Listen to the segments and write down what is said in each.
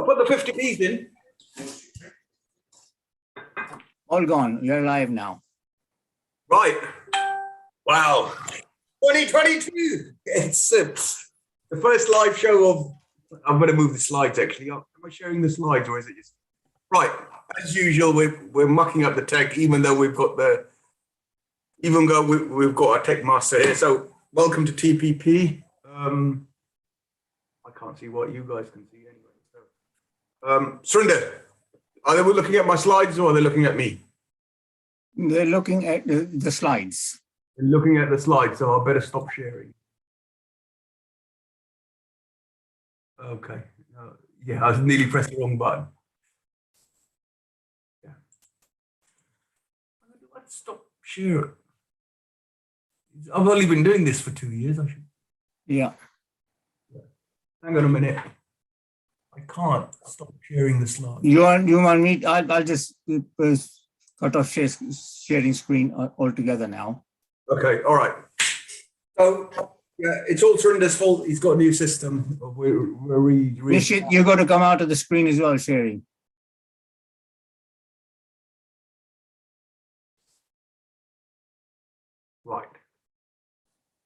I'll put the 50p's in. All gone. You're live now. Right. Wow. 2022. It's the first live show of. I'm going to move the slides actually. Am I showing the slides or is it just right? As usual, we're mucking up the tech, even though we've got we've got our tech master here. So welcome to TPP. I can't see what you guys can see anyway. So, Surinder, are they looking at my slides or are they looking at me? They're looking at the slides. They're looking at the slides, so I better stop sharing. Okay. Yeah, I was nearly pressed the wrong button. Yeah. Let's stop sharing. I've only been doing this for 2 years. I should. Yeah. Hang on a minute. I can't stop sharing the slides. You want me? I'll just cut off sharing screen altogether now. Okay. All right. So yeah, it's all Surinder's fault. He's got a new system. You've got to come out of the screen as well, sharing. Right.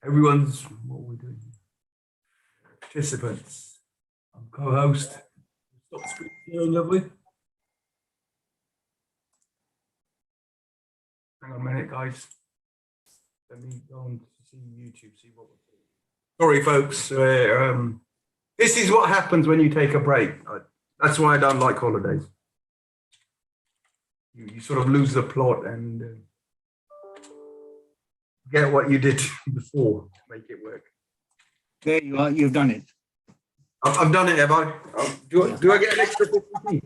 Everyone's what we're doing. Participants. I'm co-host. Stop screen sharing, lovely. Hang on a minute, guys. Let me go on to see YouTube, see what we're doing. Sorry, folks. This is what happens when you take a break. That's why I don't like holidays. You sort of lose the plot and get what you did before to make it work. There you are. You've done it. I've done it, have I? Do I get an extra 50p?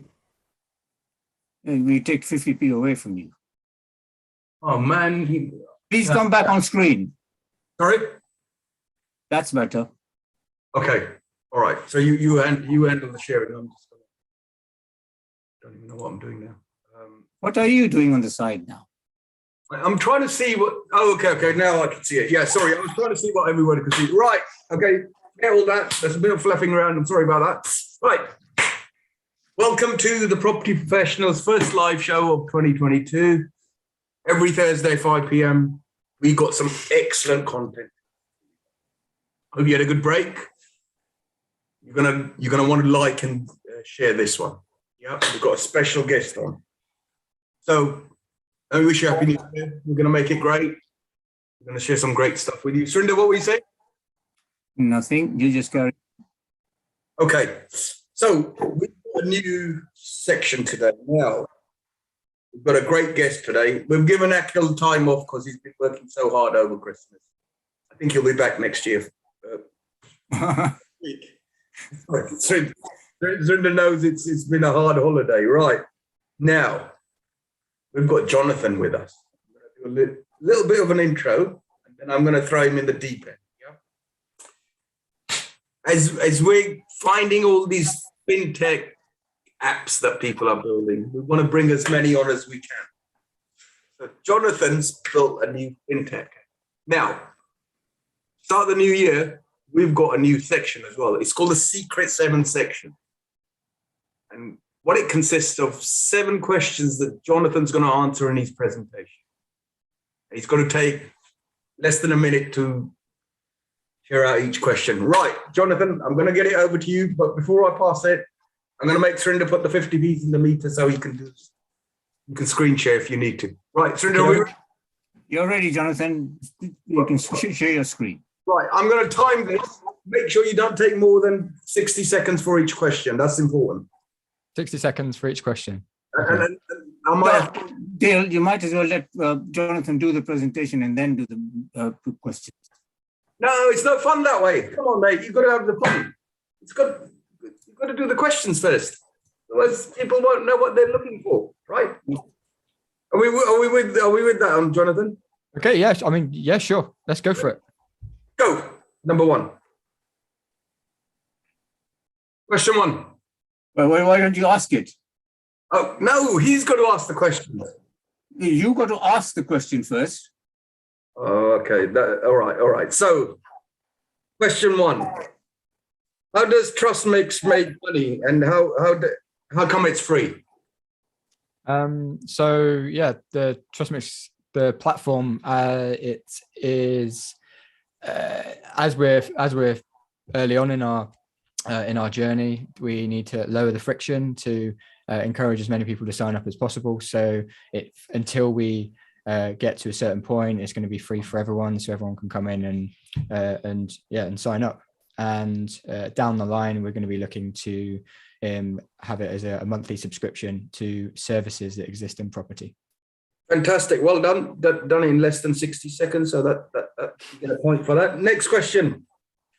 We take 50p away from you. Oh, man. Please come back on screen. Sorry? That's better. Okay. All right. So you handle the sharing. I'm just don't even know what I'm doing now. What are you doing on the side now? I'm trying to see what. Oh, okay. Now I can see it. Yeah. Sorry. I was trying to see what everybody could see. Right. Okay. Get all that. There's a bit of fluffing around. I'm sorry about that. Right. Welcome to the Property Professionals' first live show of 2022. Every Thursday, 5 p.m. We got some excellent content. Hope you had a good break. You're gonna want to like and share this one. Yeah, we've got a special guest on. So I wish you happy New Year. We're gonna make it great. We're gonna share some great stuff with you. Surinder, what were you saying? Nothing. You just carry. Okay. So we've got a new section today. Now we've got a great guest today. We've given Akhil time off because he's been working so hard over Christmas. I think he'll be back next year. Surinder knows it's been a hard holiday. Right. Now, we've got Jonathan with us. I'm going to do a little bit of an intro, and then I'm going to throw him in the deep end. Yeah. As we're finding all these fintech apps that people are building, we want to bring as many on as we can. So Jonathan's built a new fintech. Now, start the new year, we've got a new section as well. It's called the Secret 7 section. And what it consists of 7 questions that Jonathan's going to answer in his presentation. He's going to take less than a minute to share out each question. Right, Jonathan, I'm going to get it over to you, but before I pass it, I'm going to make Surinder put the 50p's in the meter so you can screen share if you need to. Right, Surinder, you're ready, Jonathan. You can share your screen. Right, I'm going to time this. Make sure you don't take more than 60 seconds for each question. That's important. 60 seconds for each question. Okay. And Dale, you might as well let Jonathan do the presentation and then do the questions. No, it's not fun that way. Come on, mate. You've got to have the fun. You've got to do the questions first. Otherwise, people won't know what they're looking for, right? Are we with that, Jonathan? Okay, yes. I mean, yeah, sure. Let's go for it. Go. Number 1. Question 1. Well, why don't you ask it? Oh, no, he's got to ask the question. You got to ask the question first. Oh, okay. All right. So, question 1. How does TrustMix make money, and how come it's free? So yeah, the TrustMix, the platform, it is as we're early on in our journey, we need to lower the friction to encourage as many people to sign up as possible. So until we get to a certain point, it's going to be free for everyone, so everyone can come in and sign up. And down the line, we're going to be looking to have it as a monthly subscription to services that exist in property. Fantastic. Well done. Done in less than 60 seconds. So that you get a point for that. Next question.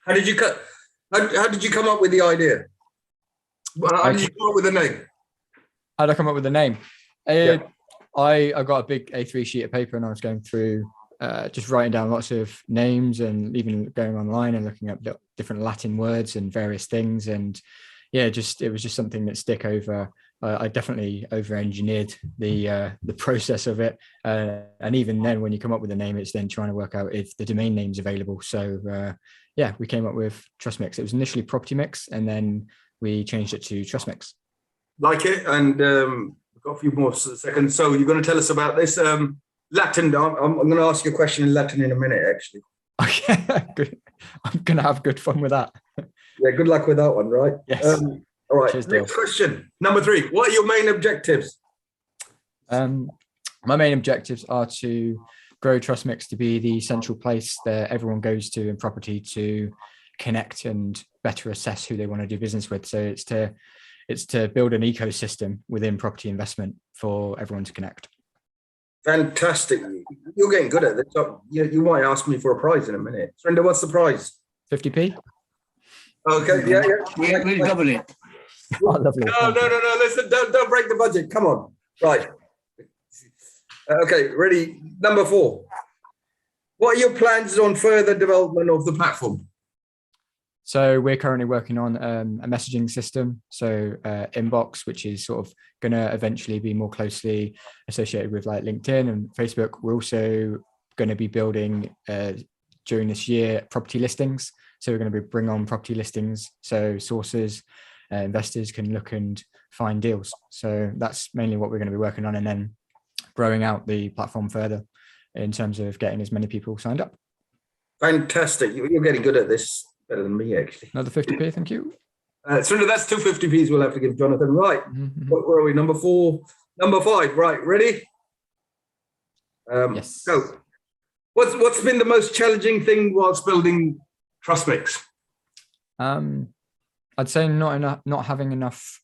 How did you come up with the idea? How did you come up with the name? How did I come up with the name? Yeah. I got a big A3 sheet of paper and I was going through just writing down lots of names and even going online and looking up different Latin words and various things. And yeah, it was just something that stick over. I definitely over-engineered the process of it. And even then, when you come up with a name, it's then trying to work out if the domain name's available. So yeah, we came up with TrustMix. It was initially PropertyMix, and then we changed it to TrustMix. Like it, and we've got a few more seconds. So you're going to tell us about this Latin. I'm going to ask you a question in Latin in a minute, actually. Okay, good. I'm going to have good fun with that. Yeah, good luck with that one, right? Yes. All right. Cheers, next Dale. question, number 3. What are your main objectives? My main objectives are to grow TrustMix to be the central place that everyone goes to in property to connect and better assess who they want to do business with. So it's to build an ecosystem within property investment for everyone to connect. Fantastic. You're getting good at this. You might ask me for a prize in a minute. Surinder, what's the prize? 50p. Okay, yeah. We'll double it. Oh, lovely. No. Listen, don't break the budget. Come on. Right. Okay, ready. Number 4. What are your plans on further development of the platform? So we're currently working on a messaging system. So Inbox, which is sort of going to eventually be more closely associated with like LinkedIn and Facebook. We're also going to be building during this year property listings. So we're going to bring on property listings so sources, investors can look and find deals. So that's mainly what we're going to be working on, and then growing out the platform further in terms of getting as many people signed up. Fantastic. You're getting good at this, better than me, actually. Another 50p, thank you. So that's 2 50p's we'll have to give Jonathan. Right. Mm-hmm. Where are we? Number 4. Number 5. Right. Ready? Yes. So what's been the most challenging thing whilst building TrustMix? I'd say not having enough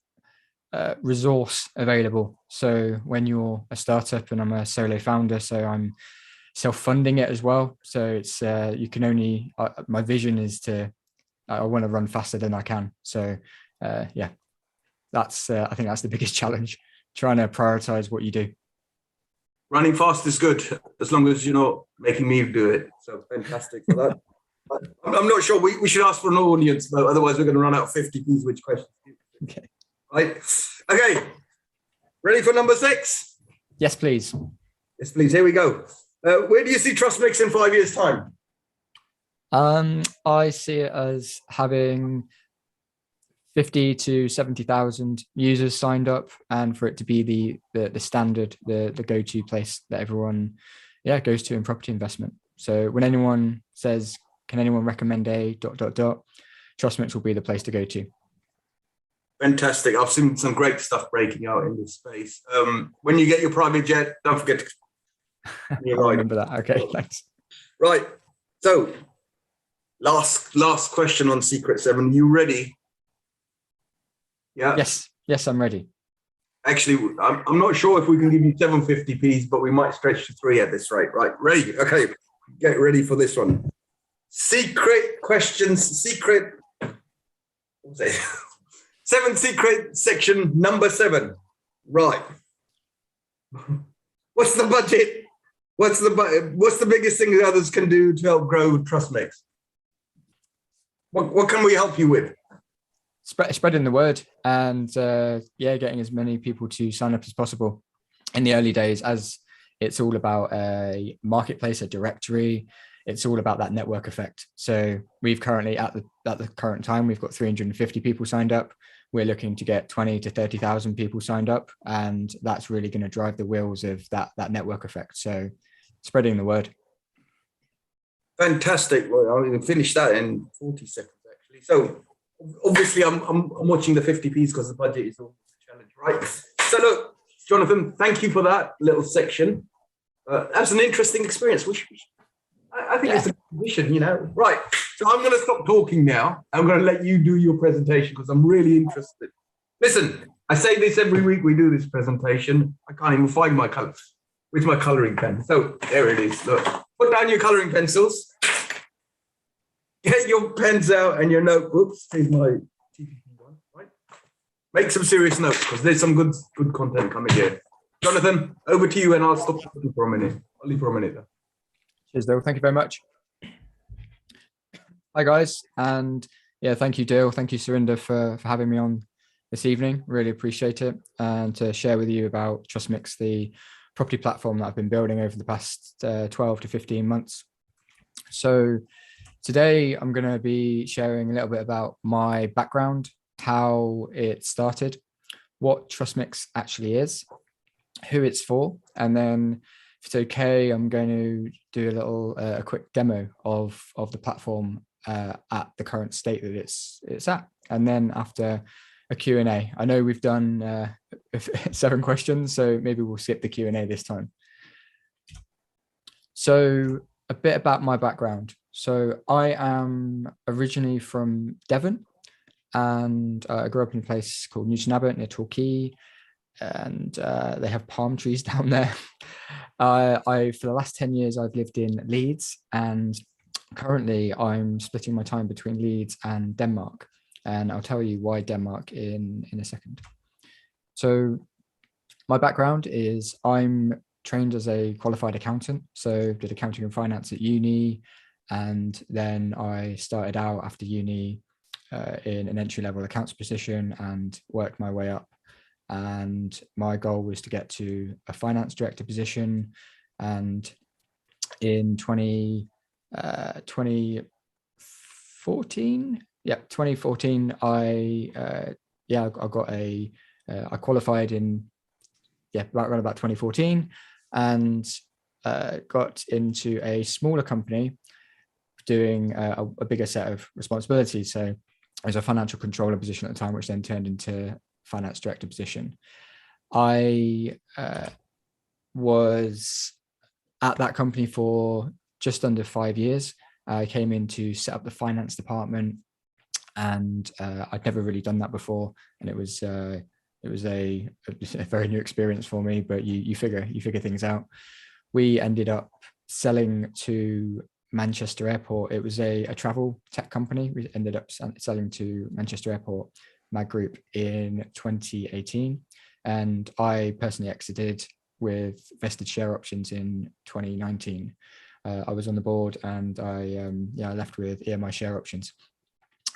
resource available. So when you're a startup, and I'm a solo founder, so I'm self-funding it as well. So it's you can only my vision is I want to run faster than I can. So yeah, that's I think that's the biggest challenge, trying to prioritize what you do. Running fast is good, as long as you're not making me do it. So fantastic for that. I'm not sure. We should ask for an audience, but otherwise we're going to run out of 50p's. Which question? Okay. Right. Okay. Ready for number 6? Yes, please. Yes, please. Here we go. Where do you see TrustMix in 5 years' time? I see it as having 50 to 70,000 users signed up, and for it to be the standard, the go-to place that everyone goes to in property investment. So when anyone says, can anyone recommend a ... TrustMix will be the place to go to. Fantastic. I've seen some great stuff breaking out in this space. When you get your private jet, don't forget to I remember that. Okay, thanks. Right. So last question on Secret 7. You ready? Yeah. Yes, I'm ready. Actually, I'm not sure if we can give you 750p's, but we might stretch to 3 at this rate. Right. Ready? Okay. Get ready for this one. Secret questions. Secret. What was it? 7 secret section number 7. Right. What's the budget? What's the biggest thing that others can do to help grow TrustMix? What can we help you with? Spreading the word and getting as many people to sign up as possible. In the early days, as it's all about a marketplace, a directory, it's all about that network effect. So we've currently at the current time, we've got 350 people signed up. We're looking to get 20 to 30,000 people signed up, and that's really going to drive the wheels of that network effect. So spreading the word. Fantastic. Well, I'm going to finish that in 40 seconds, actually. So obviously I'm watching the 50Ps because the budget is always a challenge, right? So look, Jonathan, thank you for that little section. That's an interesting experience. I think it's a position, you know. Right. So I'm going to stop talking now. I'm going to let you do your presentation because I'm really interested. Listen, I say this every week we do this presentation. I can't even find my colors. Where's my coloring pen? So there it is. Look, put down your coloring pencils. Get your pens out and your notebooks. Here's my TPP one, right? Make some serious notes because there's some good content coming here. Jonathan, over to you, and I'll stop talking for a minute. I'll leave for a minute though. Cheers, Dale. Thank you very much. Hi, guys. And yeah, thank you, Dale. Thank you, Surinder, for having me on this evening. Really appreciate it. And to share with you about TrustMix, the property platform that I've been building over the past 12 to 15 months. So today I'm going to be sharing a little bit about my background, how it started, what TrustMix actually is, who it's for, and then if it's okay, I'm going to do a quick demo of the platform at the current state that it's at. And then after a Q&A, I know we've done 7 questions, so maybe we'll skip the Q&A this time. So a bit about my background. So I am originally from Devon, and I grew up in a place called Newton Abbot near Torquay, and they have palm trees down there. For the last 10 years, I've lived in Leeds, and currently I'm splitting my time between Leeds and Denmark. And I'll tell you why Denmark in a second. So my background is I'm trained as a qualified accountant. So did accounting and finance at uni. And then I started out after uni in an entry-level accounts position and worked my way up. And my goal was to get to a finance director position. And in 2014, I qualified in around about 2014, and got into a smaller company doing a bigger set of responsibilities. So I was a financial controller position at the time, which then turned into finance director position. I was at that company for just under 5 years. I came in to set up the finance department, and I'd never really done that before, and it was a very new experience for me. But you figure things out. We ended up selling to Manchester Airport. It was a travel tech company. We ended up selling to Manchester Airport, Mag Group, in 2018, and I personally exited with vested share options in 2019. I was on the board, and I left with EMI share options.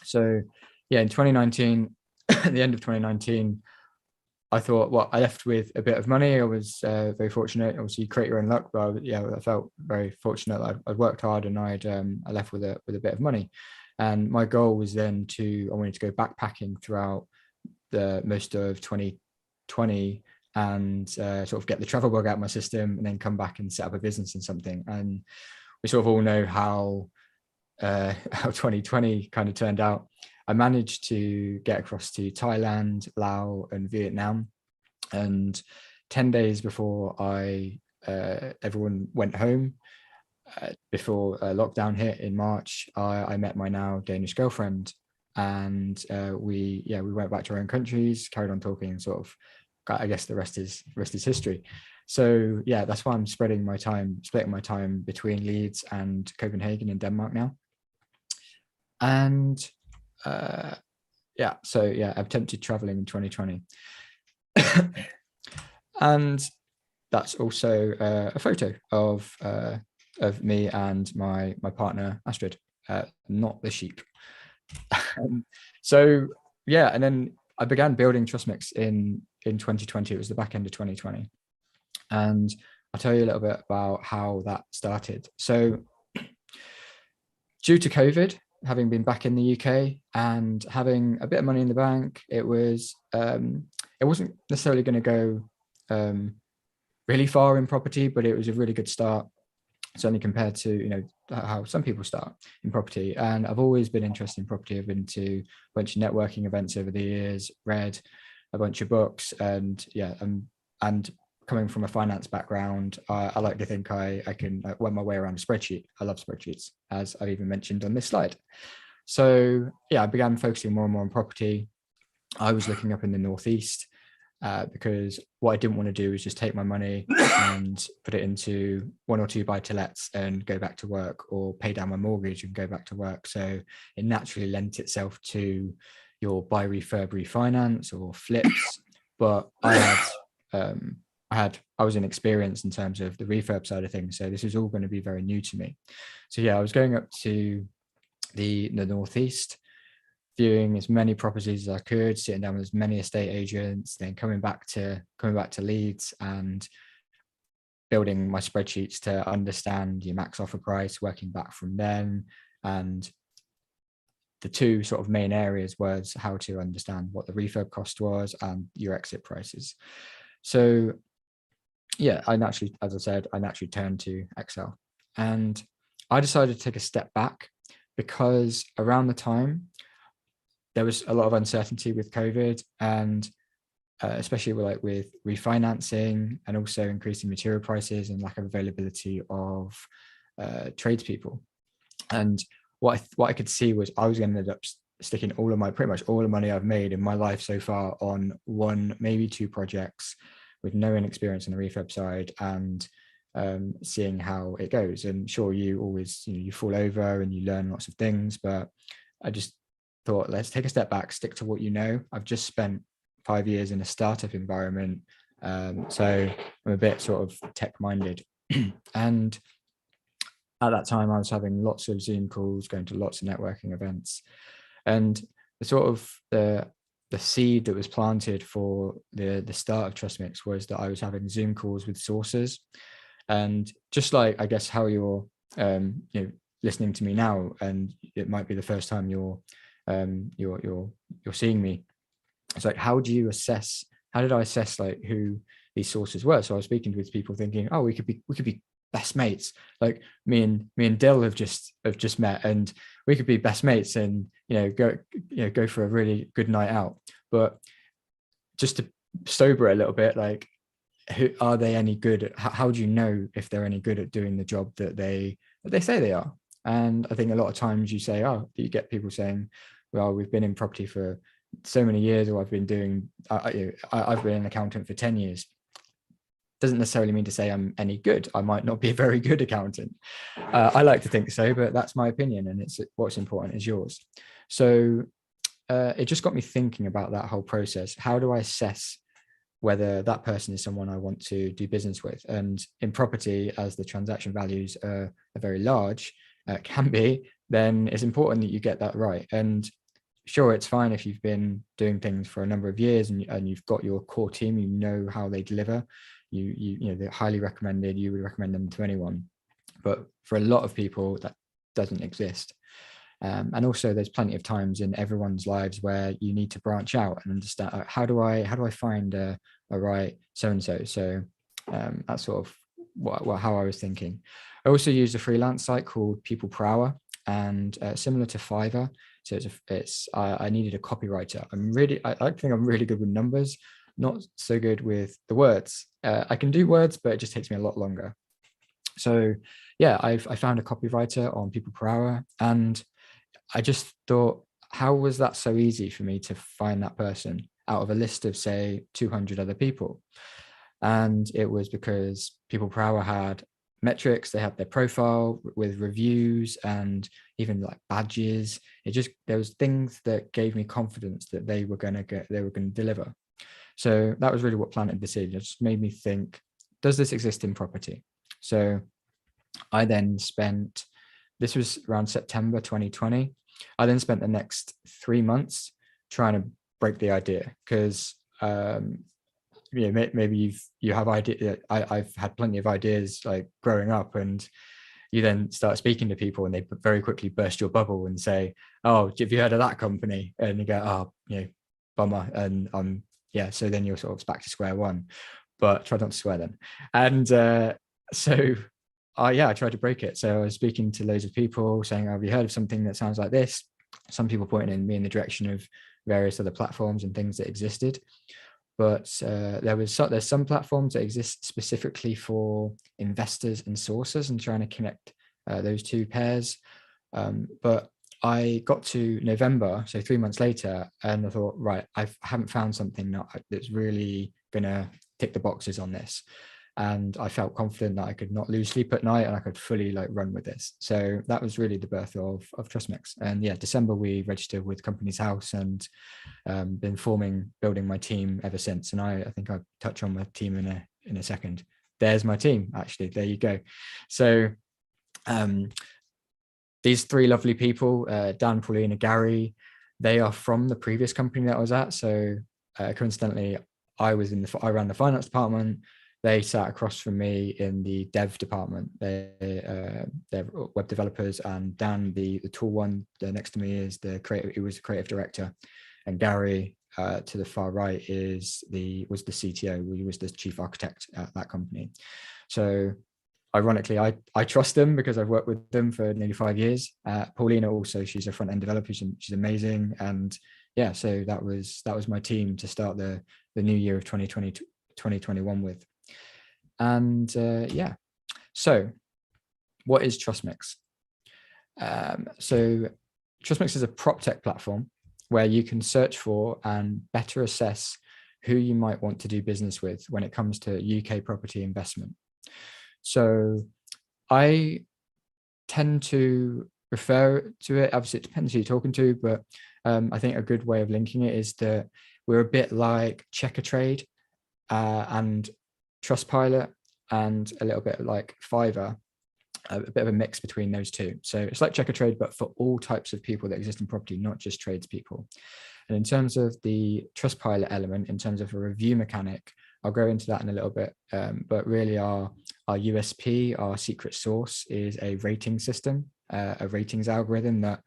So in 2019, at the end of 2019, I thought, well, I left with a bit of money. I was very fortunate. Obviously, you create your own luck, but I felt very fortunate that I'd worked hard, and I left with a bit of money. And my goal was then I wanted to go backpacking throughout the most of 2020 and sort of get the travel bug out of my system, and then come back and set up a business in something. And we sort of all know how 2020 kind of turned out. I managed to get across to Thailand, Laos, and Vietnam. And 10 days before everyone went home, before lockdown hit in March, I met my now Danish girlfriend, and we went back to our own countries, carried on talking, and sort of, I guess the rest is history. So that's why I'm splitting my time between Leeds and Copenhagen in Denmark now. And I've attempted traveling in 2020. And that's also a photo of me and my partner Astrid, not the sheep. And then I began building TrustMix in 2020. It was the back end of 2020, and I'll tell you a little bit about how that started. So due to COVID, having been back in the UK and having a bit of money in the bank, it wasn't necessarily going to go really far in property, but it was a really good start, certainly compared to, you know, how some people start in property. And I've always been interested in property. I've been to a bunch of networking events over the years, read a bunch of books, and yeah, and coming from a finance background, I like to think I can work my way around a spreadsheet. I love spreadsheets, as I've even mentioned on this slide. So yeah, I began focusing more and more on property. I was looking up in the Northeast, because what I didn't want to do was just take my money and put it into 1 or 2 buy-to-lets and go back to work, or pay down my mortgage and go back to work. So it naturally lent itself to your buy, refurb, refinance or flips. But I was inexperienced in terms of the refurb side of things. So this was all going to be very new to me. So yeah, I was going up to the Northeast, viewing as many properties as I could, sitting down with as many estate agents, then coming back to Leeds and building my spreadsheets to understand your max offer price, working back from then. And the two sort of main areas was how to understand what the refurb cost was and your exit prices. So yeah, as I said, I naturally turned to Excel, and I decided to take a step back because around the time there was a lot of uncertainty with COVID, and especially with refinancing and also increasing material prices and lack of availability of tradespeople. And what I could see was I was going to end up sticking pretty much all the money I've made in my life so far on 1, maybe 2 projects with no experience on the refurb side, and seeing how it goes. And sure, you always, you fall over and you learn lots of things, but I just thought, let's take a step back, stick to what you know. I've just spent 5 years in a startup environment, so I'm a bit sort of tech minded. And at that time I was having lots of Zoom calls, going to lots of networking events, and the seed that was planted for the start of TrustMix was that I was having Zoom calls with sources. And just like, I guess, how you're listening to me now, and it might be the first time you're seeing me, it's like, how did I assess like who these sources were? So I was speaking with people thinking, oh, we could be best mates. Like me and Dill have just met, and we could be best mates and go for a really good night out. But just to sober a little bit, like, who are they any good at? How do you know if they're any good at doing the job that they say they are? And I think a lot of times you get people saying, well, we've been in property for so many years, or I've been an accountant for 10 years. Doesn't necessarily mean to say I'm any good. I might not be a very good accountant. I like to think so, but that's my opinion, and it's what's important is yours. So it just got me thinking about that whole process. How do I assess whether that person is someone I want to do business with? And in property, as the transaction values are very large, can be, then it's important that you get that right. And sure, it's fine if you've been doing things for a number of years and you've got your core team, you know how they deliver, they're highly recommended, you would recommend them to anyone. But for a lot of people, that doesn't exist. And also there's plenty of times in everyone's lives where you need to branch out and understand, how do I find a right so-and-so? So that's sort of how I was thinking. I also used a freelance site called People Per Hour, and similar to Fiverr. So I needed a copywriter. I like to think I'm really good with numbers, not so good with the words. I can do words, but it just takes me a lot longer. So yeah, I found a copywriter on People Per Hour, and I just thought, how was that so easy for me to find that person out of a list of, say, 200 other people? And it was because People Per Hour had metrics, they had their profile with reviews and even like badges. There was things that gave me confidence that they were going to deliver. So that was really what planted the seed. It just made me think, does this exist in property? So I then spent, this was around September 2020. I then spent the next 3 months trying to break the idea, because maybe you have idea. I've had plenty of ideas like growing up, and you then start speaking to people and they very quickly burst your bubble and say, oh, have you heard of that company? And you go, oh, bummer. And yeah, so then you're sort of back to square one, but try not to swear then. And so I tried to break it. So I was speaking to loads of people saying, have you heard of something that sounds like this? Some people pointing me in the direction of various other platforms and things that existed. But there's some platforms that exist specifically for investors and sources and trying to connect those two pairs. But I got to November, so 3 months later, and I thought, right, I haven't found something that's really going to tick the boxes on this. And I felt confident that I could not lose sleep at night and I could fully run with this. So that was really the birth of TrustMix. And yeah, December we registered with Companies House and been building my team ever since. And I think I'll touch on my team in a second. There's my team, actually. There you go. So these three lovely people, Dan, Paulina, Gary, they are from the previous company that I was at. So coincidentally, I ran the finance department. They sat across from me in the dev department. They're web developers, and Dan, the tool one, next to me is he was the creative director, and Gary to the far right was the CTO. He was the chief architect at that company. So ironically, I trust them because I've worked with them for nearly 5 years. Paulina also, she's a front end developer. She's amazing, and yeah, so that was my team to start the new year of 2021 with. And yeah, so what is TrustMix? So TrustMix is a prop tech platform where you can search for and better assess who you might want to do business with when it comes to UK property investment. So I tend to refer to it, obviously it depends who you're talking to, but I think a good way of linking it is that we're a bit like Checkatrade and Trustpilot, and a little bit like Fiverr, a bit of a mix between those two. So it's like Checkatrade, but for all types of people that exist in property, not just tradespeople. And in terms of the Trustpilot element, in terms of a review mechanic, I'll go into that in a little bit. But really our USP, our secret sauce, is a rating system, a ratings algorithm that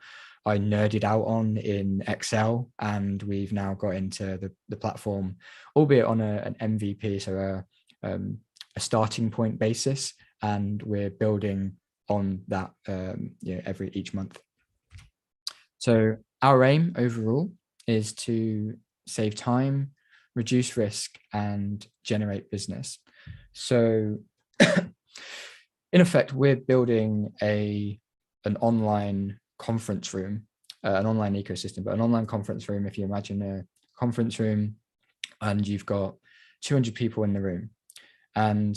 I nerded out on in Excel, and we've now got into the platform, albeit on an MVP, so a starting point basis, and we're building on that each month. So our aim overall is to save time, reduce risk, and generate business. So in effect, we're building an online conference room, an online ecosystem, but an online conference room. If you imagine a conference room and you've got 200 people in the room, and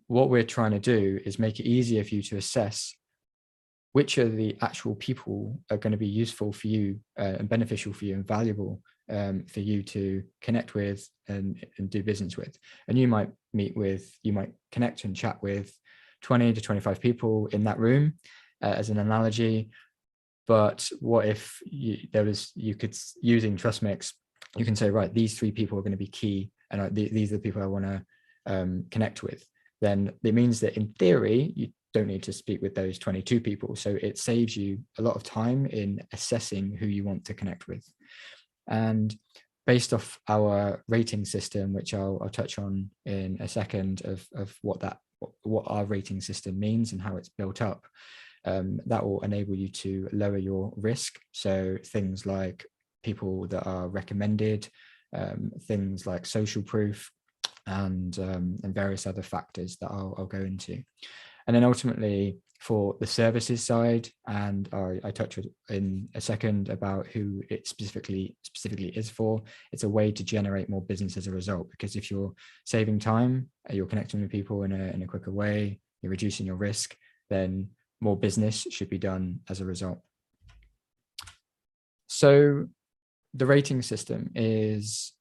what we're trying to do is make it easier for you to assess which of the actual people are going to be useful for you and beneficial for you and valuable for you to connect with and do business with. And you might connect and chat with 20 to 25 people in that room as an analogy. But what if using TrustMix, you can say, right, these 3 people are going to be key, and these are the people I want to connect with. Then it means that in theory, you don't need to speak with those 22 people. So it saves you a lot of time in assessing who you want to connect with. And based off our rating system, which I'll touch on in a second of what our rating system means and how it's built up, that will enable you to lower your risk. So things like people that are recommended, things like social proof, and various other factors that I'll go into. And then ultimately for the services side, and I touch in a second about who it specifically is for, it's a way to generate more business as a result, because if you're saving time, you're connecting with people in a quicker way, you're reducing your risk, then more business should be done as a result. So the rating system is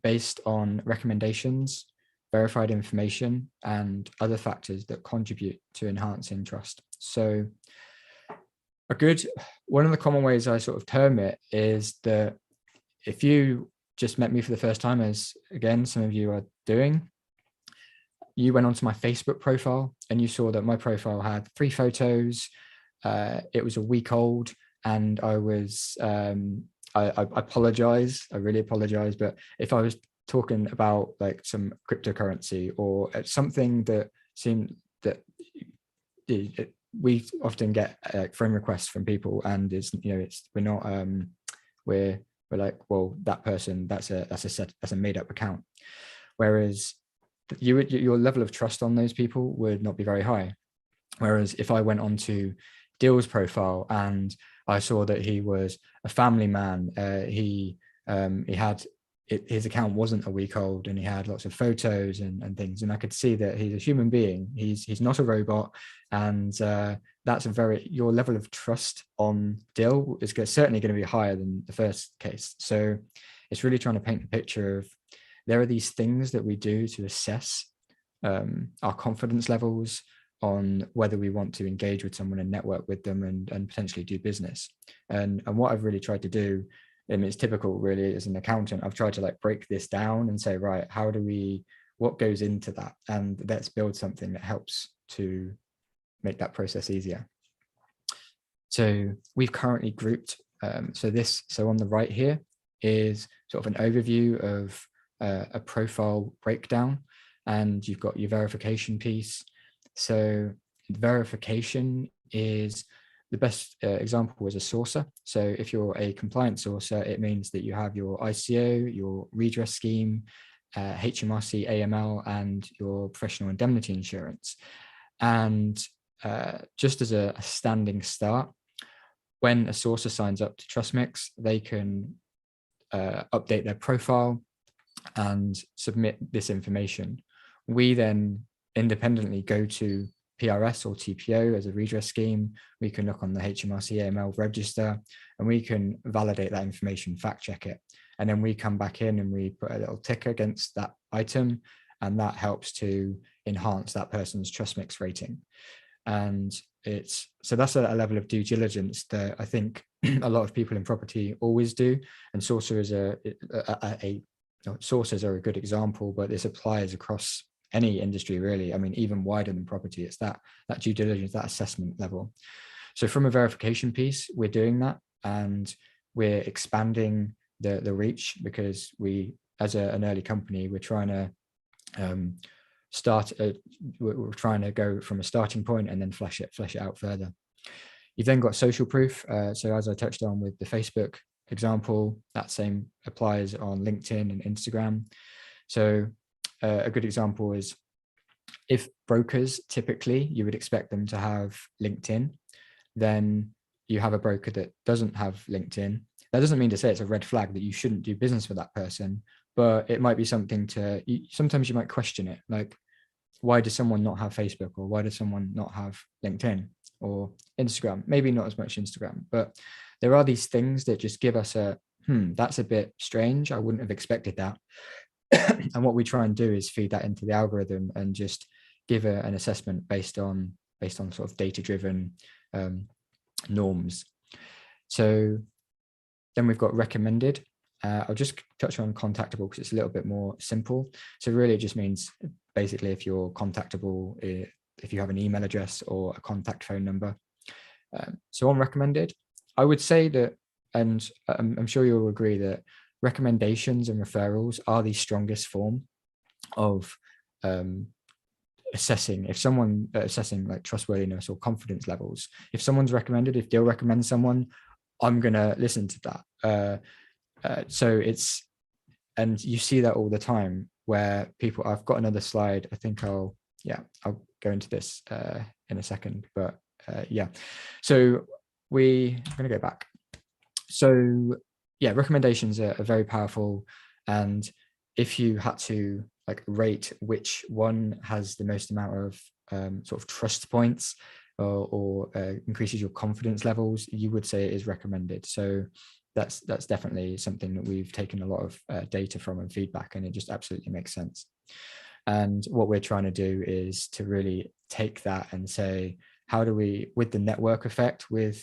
based on recommendations, verified information, and other factors that contribute to enhancing trust. So one of the common ways I sort of term it is that if you just met me for the first time, as again, some of you are doing, you went onto my Facebook profile and you saw that my profile had 3 photos. It was a week old, and I was, I apologize. I really apologize. But if I was talking about like some cryptocurrency or something that seemed that we often get friend requests from people, and we're not we're like, well, that person, that's a made up account, whereas your level of trust on those people would not be very high. Whereas if I went onto Dill's profile and I saw that he was a family man, he had his account wasn't a week old, and he had lots of photos and things, and I could see that he's a human being. He's not a robot, and that's your level of trust on Dill is certainly going to be higher than the first case. So it's really trying to paint a picture of, there are these things that we do to assess our confidence levels on whether we want to engage with someone and network with them and potentially do business. And what I've really tried to do, and it's typical really as an accountant, I've tried to like break this down and say, right, what goes into that? And let's build something that helps to make that process easier. So we've currently grouped, so on the right here is sort of an overview of a profile breakdown, and you've got your verification piece. So verification is the best example is a sourcer. So if you're a compliance sourcer, it means that you have your ICO, your redress scheme, HMRC, AML, and your professional indemnity insurance. And just as a standing start, when a sourcer signs up to TrustMix, they can update their profile and submit this information. We then independently go to PRS or TPO as a redress scheme. We can look on the HMRC AML register, and we can validate that information, fact check it. And then we come back in and we put a little tick against that item, and that helps to enhance that person's TrustMix rating. And so that's a level of due diligence that I think a lot of people in property always do. And sourcers are a good example, but this applies across any industry really. I mean, even wider than property, it's that due diligence, that assessment level. So from a verification piece, we're doing that, and we're expanding the reach, because we, as an early company, we're trying to we're trying to go from a starting point and then flesh it out further. You've then got social proof. So as I touched on with the Facebook example, that same applies on LinkedIn and Instagram. So a good example is, if brokers, typically you would expect them to have LinkedIn, then you have a broker that doesn't have LinkedIn. That doesn't mean to say it's a red flag that you shouldn't do business with that person, but it might be something sometimes you might question it. Like, why does someone not have Facebook, or why does someone not have LinkedIn or Instagram? Maybe not as much Instagram, but there are these things that just give us that's a bit strange. I wouldn't have expected that. And what we try and do is feed that into the algorithm and just give an assessment based on sort of data-driven norms. So then we've got recommended. I'll just touch on contactable because it's a little bit more simple. So really it just means basically if you're contactable, if you have an email address or a contact phone number. So on recommended, I would say that, and I'm sure you'll agree, that recommendations and referrals are the strongest form of assessing like trustworthiness or confidence levels. If someone's recommended, if Dill recommends someone, I'm gonna listen to that. So and you see that all the time where people, I've got another slide. I think I'll go into this in a second, but yeah. So I'm gonna go back. So yeah, recommendations are very powerful. And if you had to like rate which one has the most amount of sort of trust points or increases your confidence levels, you would say it is recommended. So that's definitely something that we've taken a lot of data from and feedback, and it just absolutely makes sense. And what we're trying to do is to really take that and say, how do we, with the network effect, when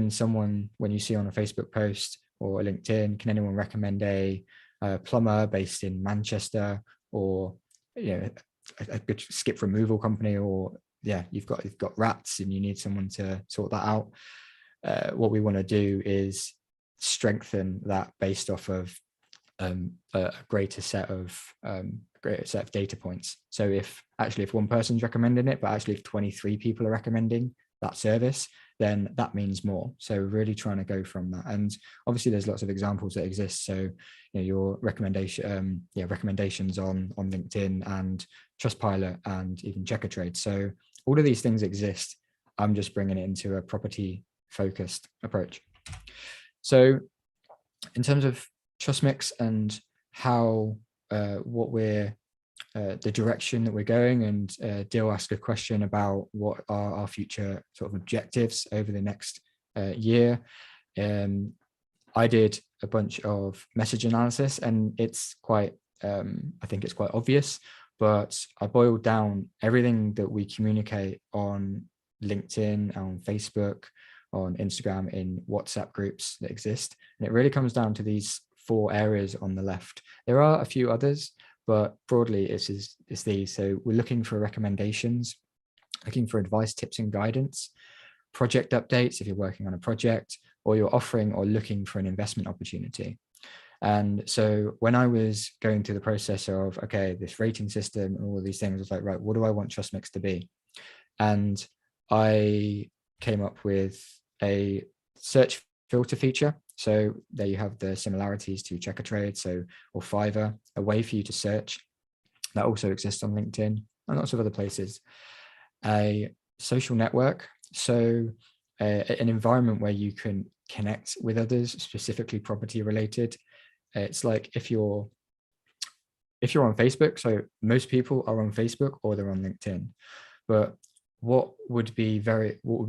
you see on a Facebook post or LinkedIn, can anyone recommend a plumber based in Manchester, or a good skip removal company, or yeah, you've got rats and you need someone to sort that out. What we want to do is strengthen that based off of a greater set of data points. So if one person's recommending it, but actually if 23 people are recommending that service, then that means more. So we're really trying to go from that. And obviously there's lots of examples that exist. So, you know, your recommendations on LinkedIn and Trustpilot and even Checkatrade. So all of these things exist. I'm just bringing it into a property focused approach. So in terms of TrustMix and how what we're the direction that we're going, and Dil asked a question about what are our future sort of objectives over the next year. I did a bunch of message analysis, and it's quite I think it's quite obvious, but I boiled down everything that we communicate on LinkedIn, on Facebook, on Instagram, in WhatsApp groups that exist. And it really comes down to these 4 areas on the left. There are a few others, but broadly it's these. So we're looking for recommendations, looking for advice, tips and guidance, project updates if you're working on a project, or you're offering or looking for an investment opportunity. And so when I was going through the process of, okay, this rating system and all of these things, I was like, right, what do I want TrustMix to be? And I came up with a search filter feature. So there you have the similarities to Checkatrade, so, or Fiverr, a way for you to search. That also exists on LinkedIn and lots of other places. A social network, so an environment where you can connect with others, specifically property related. It's like if you're on Facebook, so most people are on Facebook or they're on LinkedIn. But what would be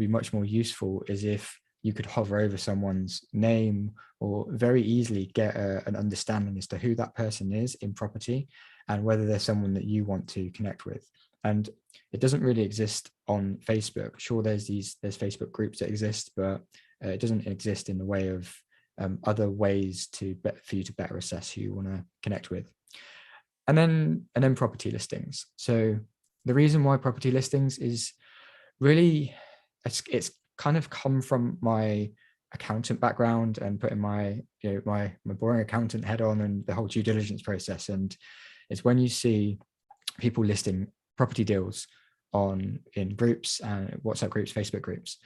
much more useful is if you could hover over someone's name or very easily get an understanding as to who that person is in property and whether they're someone that you want to connect with. And it doesn't really exist on Facebook. Sure, there's Facebook groups that exist, but it doesn't exist in the way of other ways for you to better assess who you want to connect with. And then property listings. So the reason why property listings is really, it's kind of come from my accountant background and putting my boring accountant head on and the whole due diligence process. And it's when you see people listing property deals in groups and WhatsApp groups, Facebook groups.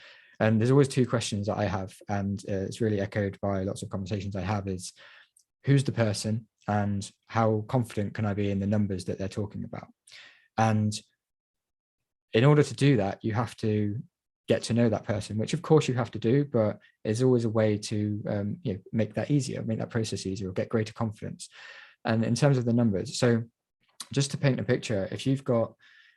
And there's always 2 questions that I have, and it's really echoed by lots of conversations I have, is who's the person and how confident can I be in the numbers that they're talking about? And in order to do that, you have to get to know that person, which of course you have to do, but there's always a way to make that easier, make that process easier, or get greater confidence. And in terms of the numbers, so just to paint a picture, if you've got,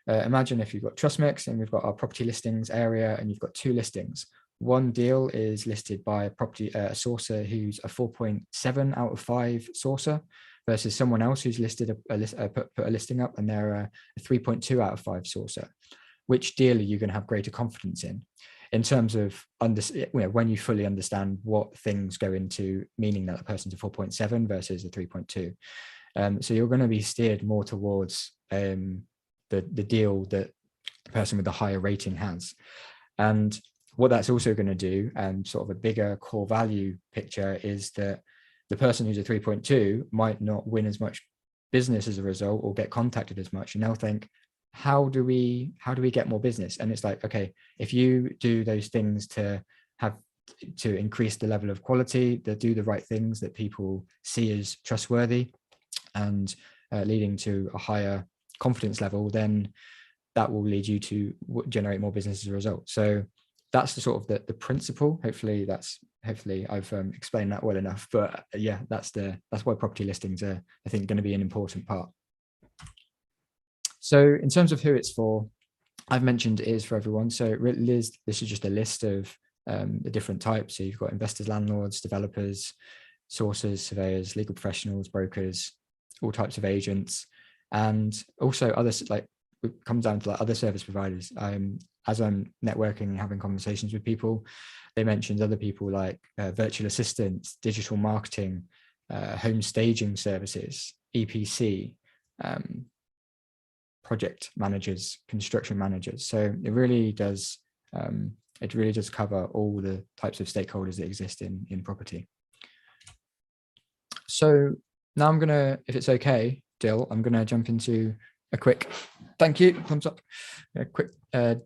imagine if you've got TrustMix and we've got our property listings area and you've got 2 listings. One deal is listed by a sourcer who's a 4.7 out of 5 sourcer versus someone else who's listed put a listing up and they're a 3.2 out of 5 sourcer. Which deal are you going to have greater confidence in terms of when you fully understand what things go into meaning that the person's a 4.7 versus a 3.2. So you're going to be steered more towards the deal that the person with the higher rating has. And what that's also going to do, and sort of a bigger core value picture, is that the person who's a 3.2 might not win as much business as a result or get contacted as much, and they'll think, how do we get more business? And it's like, okay, if you do those things to increase the level of quality, that do the right things that people see as trustworthy and leading to a higher confidence level, then that will lead you to generate more business as a result. So that's the sort of the principle. Hopefully I've explained that well enough, but yeah, that's why property listings are, I think, going to be an important part. So in terms of who it's for, I've mentioned it is for everyone. So this is just a list of the different types. So you've got investors, landlords, developers, sourcers, surveyors, legal professionals, brokers, all types of agents, and also others. Like, it comes down to like other service providers. As I'm networking and having conversations with people, they mentioned other people like virtual assistants, digital marketing, home staging services, EPC, project managers, construction managers. So it really does cover all the types of stakeholders that exist in property. So now I'm gonna, if it's okay, Dill, I'm gonna jump into a quick, thank you, thumbs up, a quick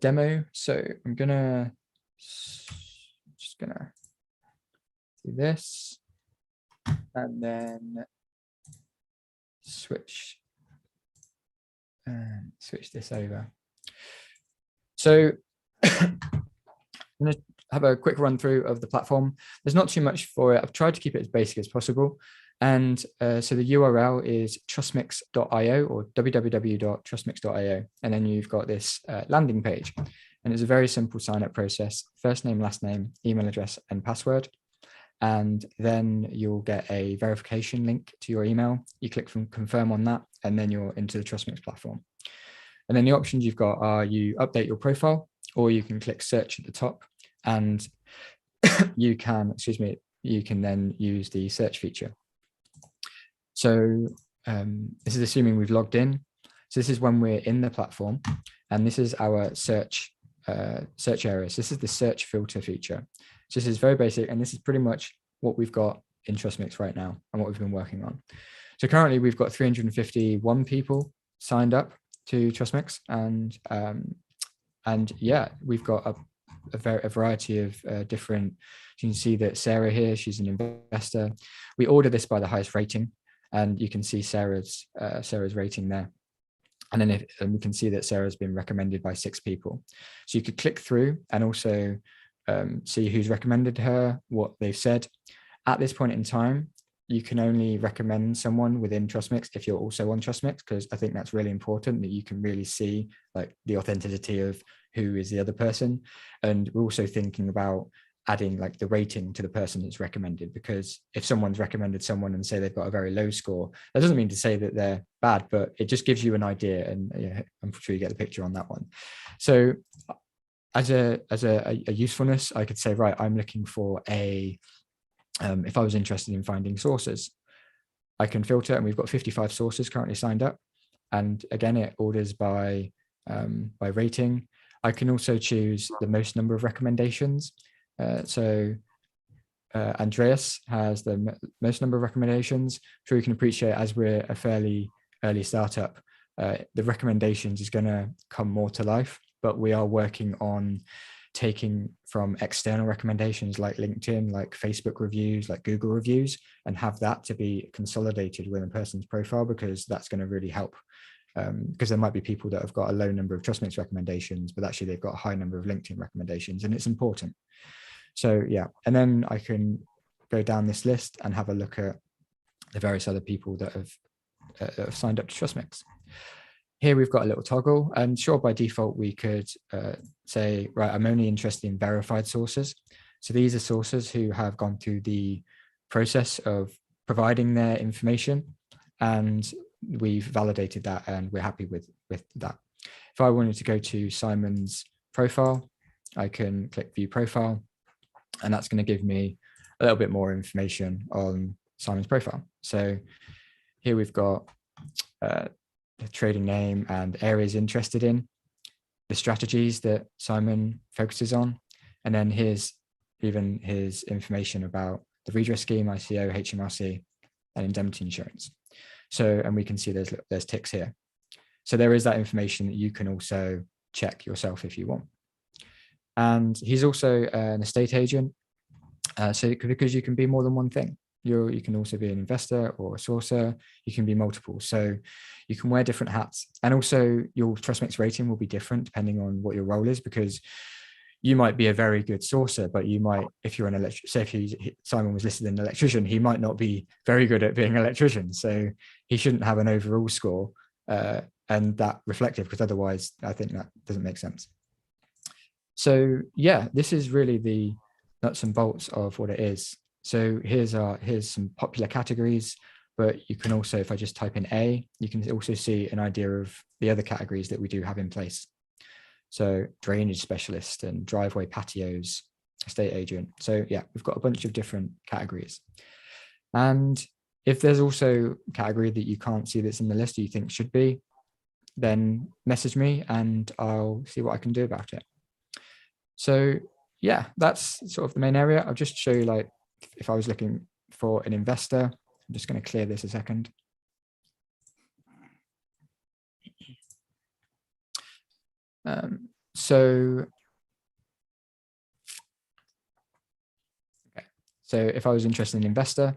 demo. So I'm just gonna do this and then switch this over. So I'm going to have a quick run through of the platform. There's not too much for it. I've tried to keep it as basic as possible. And so the URL is trustmix.io or www.trustmix.io. And then you've got this landing page. And it's a very simple sign up process: first name, last name, email address, and password. And then you'll get a verification link to your email. You click from confirm on that, and then you're into the TrustMix platform. And then the options you've got are you update your profile, or you can click search at the top, and you can then use the search feature. So this is assuming we've logged in. So this is when we're in the platform, and this is our search areas. This is the search filter feature. So this is very basic, and this is pretty much what we've got in TrustMix right now and what we've been working on. So currently we've got 351 people signed up to TrustMix, and yeah, we've got a variety of different. You can see that Sarah here, she's an investor. We order this by the highest rating, and you can see Sarah's rating there. And then we can see that Sarah's been recommended by 6 people. So you could click through and also see who's recommended her, what they've said. At this point in time, you can only recommend someone within TrustMix if you're also on TrustMix, because I think that's really important, that you can really see like the authenticity of who is the other person. And we're also thinking about adding like the rating to the person that's recommended, because if someone's recommended someone and say they've got a very low score, that doesn't mean to say that they're bad, but it just gives you an idea. And yeah, I'm sure you get the picture on that one. So as a usefulness, I could say, right, I'm looking for if I was interested in finding sources, I can filter, and we've got 55 sources currently signed up. And again, it orders by rating. I can also choose the most number of recommendations. So Andreas has the most number of recommendations. So you can appreciate, as we're a fairly early startup, the recommendations is going to come more to life, but we are working on taking from external recommendations like LinkedIn, like Facebook reviews, like Google reviews, and have that to be consolidated with a person's profile, because that's going to really help. Because there might be people that have got a low number of TrustMix recommendations, but actually they've got a high number of LinkedIn recommendations, and it's important. So yeah, and then I can go down this list and have a look at the various other people that have signed up to TrustMix. Here we've got a little toggle, and sure, by default we could say, right, I'm only interested in verified sources. So these are sources who have gone through the process of providing their information, and we've validated that, and we're happy with that. If I wanted to go to Simon's profile, I can click view profile, and that's going to give me a little bit more information on Simon's profile. So here we've got the trading name and areas interested in, the strategies that Simon focuses on, and then here's even his information about the redress scheme, ICO, HMRC, and indemnity insurance. So, and we can see there's ticks here. So there is that information that you can also check yourself if you want. And he's also an estate agent. So because you can be more than one thing. You can also be an investor or a sourcer. You can be multiple. So you can wear different hats. And also your TrustMix rating will be different depending on what your role is, because you might be a very good sourcer, but you might, if you're an electrician, say if Simon was listed as an electrician, he might not be very good at being an electrician. So he shouldn't have an overall score and that reflective, because otherwise I think that doesn't make sense. So yeah, this is really the nuts and bolts of what it is. So here's some popular categories, but you can also, if I just type in A, you can also see an idea of the other categories that we do have in place. So drainage specialist and driveway patios, estate agent. So yeah, we've got a bunch of different categories. And if there's also a category that you can't see that's in the list that you think should be, then message me and I'll see what I can do about it. So yeah, that's sort of the main area. I'll just show you, like, if I was looking for an investor, I'm just going to clear this a second. So if I was interested in an investor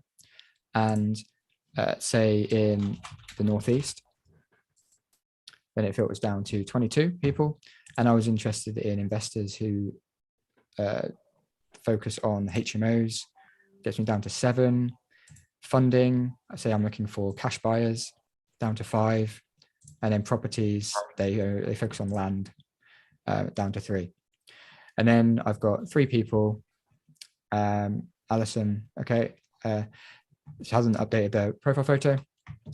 and say in the Northeast, then it filters down to 22 people. And I was interested in investors who focus on HMOs, gets me down to 7. Funding, I say I'm looking for cash buyers, down to 5. And then properties, they focus on land, down to 3. And then I've got 3 people. Alison, okay, she hasn't updated their profile photo.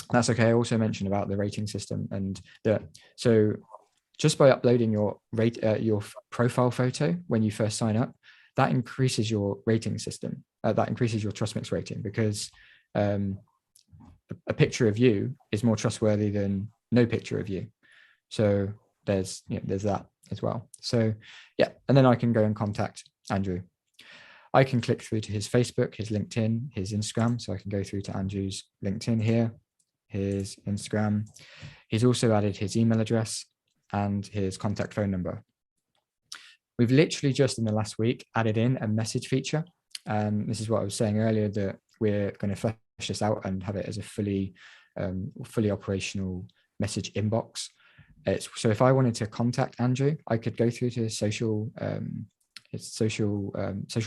That's okay. I also mentioned about the rating system, and so just by uploading your profile photo when you first sign up, that increases your rating system. That increases your TrustMix rating, because a picture of you is more trustworthy than no picture of you. So there's that as well. So yeah, and then I can go and contact Andrew. I can click through to his Facebook, his LinkedIn, his Instagram. So I can go through to Andrew's LinkedIn here, his Instagram. He's also added his email address and his contact phone number. We've literally just in the last week added in a message feature. This is what I was saying earlier, that we're going to flesh this out and have it as a fully operational message inbox. So if I wanted to contact Andrew, I could go through to his social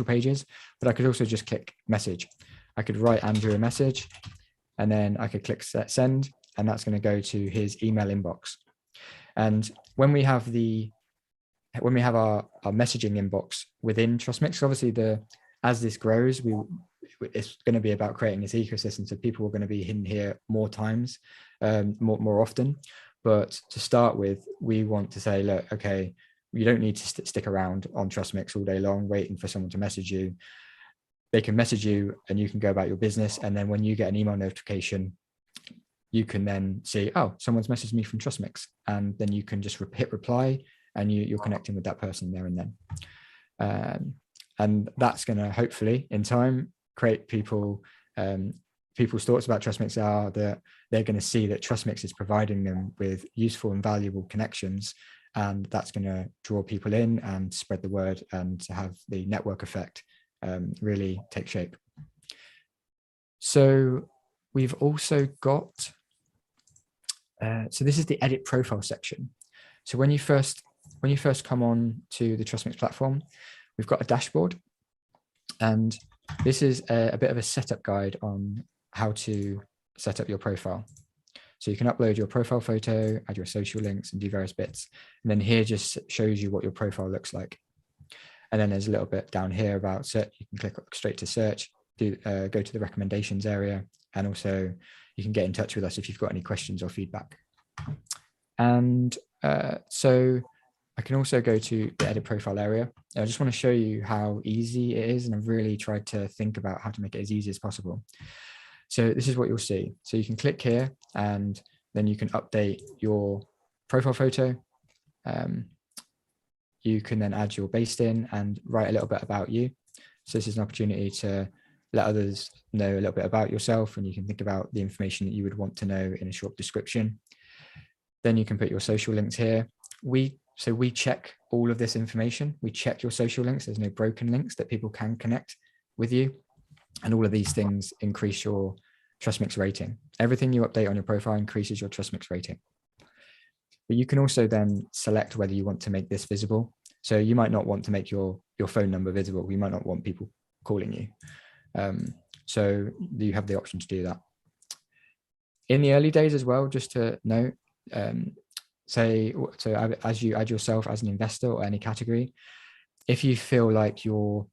pages, but I could also just click message. I could write Andrew a message, and then I could click send, and that's going to go to his email inbox. And when we have our messaging inbox within TrustMix, obviously as this grows, it's going to be about creating this ecosystem. So people are going to be in here more times, more often. But to start with, we want to say, look, okay, you don't need to stick around on TrustMix all day long waiting for someone to message you. They can message you and you can go about your business. And then when you get an email notification, you can then see, oh, someone's messaged me from TrustMix. And then you can just hit reply, and you're connecting with that person there and then. And that's going to hopefully in time create people's thoughts about TrustMix are that they're going to see that TrustMix is providing them with useful and valuable connections. And that's going to draw people in and spread the word, and to have the network effect really take shape. So we've also got, so this is the edit profile section. So when you first come on to the TrustMix platform, we've got a dashboard, and this is a bit of a setup guide on how to set up your profile. So you can upload your profile photo, add your social links, and do various bits. And then here just shows you what your profile looks like. And then there's a little bit down here about search. You can click straight to search, go to the recommendations area, and also you can get in touch with us if you've got any questions or feedback. And so I can also go to the edit profile area. I just want to show you how easy it is, and I've really tried to think about how to make it as easy as possible. So this is what you'll see. So you can click here, and then you can update your profile photo. You can then add your based in and write a little bit about you. So this is an opportunity to let others know a little bit about yourself, and you can think about the information that you would want to know in a short description. Then you can put your social links here. We check all of this information. We check your social links. There's no broken links, that people can connect with you. And all of these things increase your TrustMix rating. Everything you update on your profile increases your TrustMix rating. But you can also then select whether you want to make this visible. So you might not want to make your phone number visible. You might not want people calling you. So you have the option to do that. In the early days as well, just to note, as you add yourself as an investor or any category, if you feel like you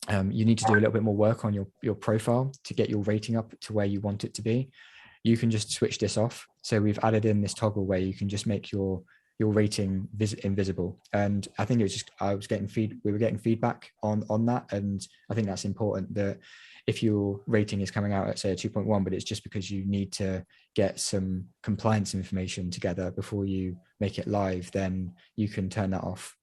need to do a little bit more work on your profile to get your rating up to where you want it to be, you can just switch this off. So we've added in this toggle where you can just make your rating invisible. And I think it was just, we were getting feedback on that. And I think that's important, that if your rating is coming out at say a 2.1, but it's just because you need to get some compliance information together before you make it live, then you can turn that off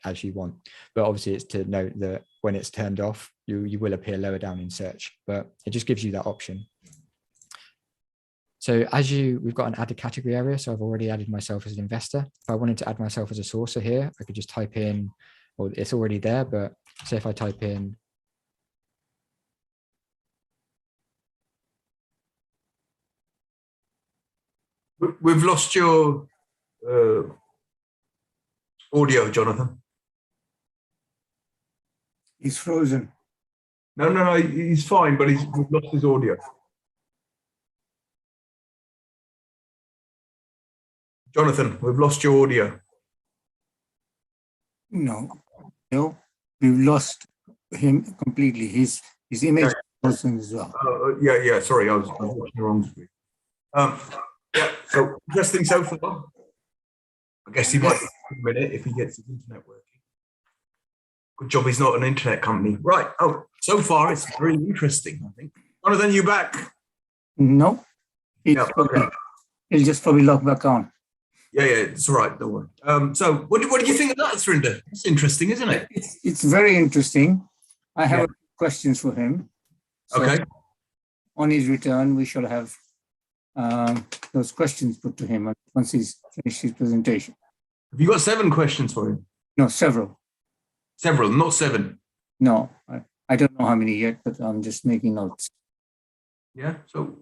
as you want. But obviously it's to note that when it's turned off, you will appear lower down in search, but it just gives you that option. So we've got an added category area. So I've already added myself as an investor. If I wanted to add myself as a sourcer here, I could just type in, well, it's already there, but say if I type in, We've lost your audio, Jonathan. He's frozen. No, he's fine, but we've lost his audio. Jonathan, we've lost your audio. No, we've lost him completely. His image is frozen as well. Yeah, sorry, I was watching the wrong screen. Yeah, so interesting so far. I guess he might be a minute if he gets his internet working. Good job he's not an internet company. Right. Oh, so far it's very interesting, I think. Jonathan, you back? No, Yeah, okay. he'll just probably log back on. Yeah, it's all right. Don't worry. So what do you think of that, Surinder? It's interesting, isn't it? It's very interesting. I have questions for him. So Okay. on his return, we shall have those questions put to him once he's finished his presentation. Have you got 7 questions for him? No, several. Several, not 7. No, I don't know how many yet, but I'm just making notes. Yeah. So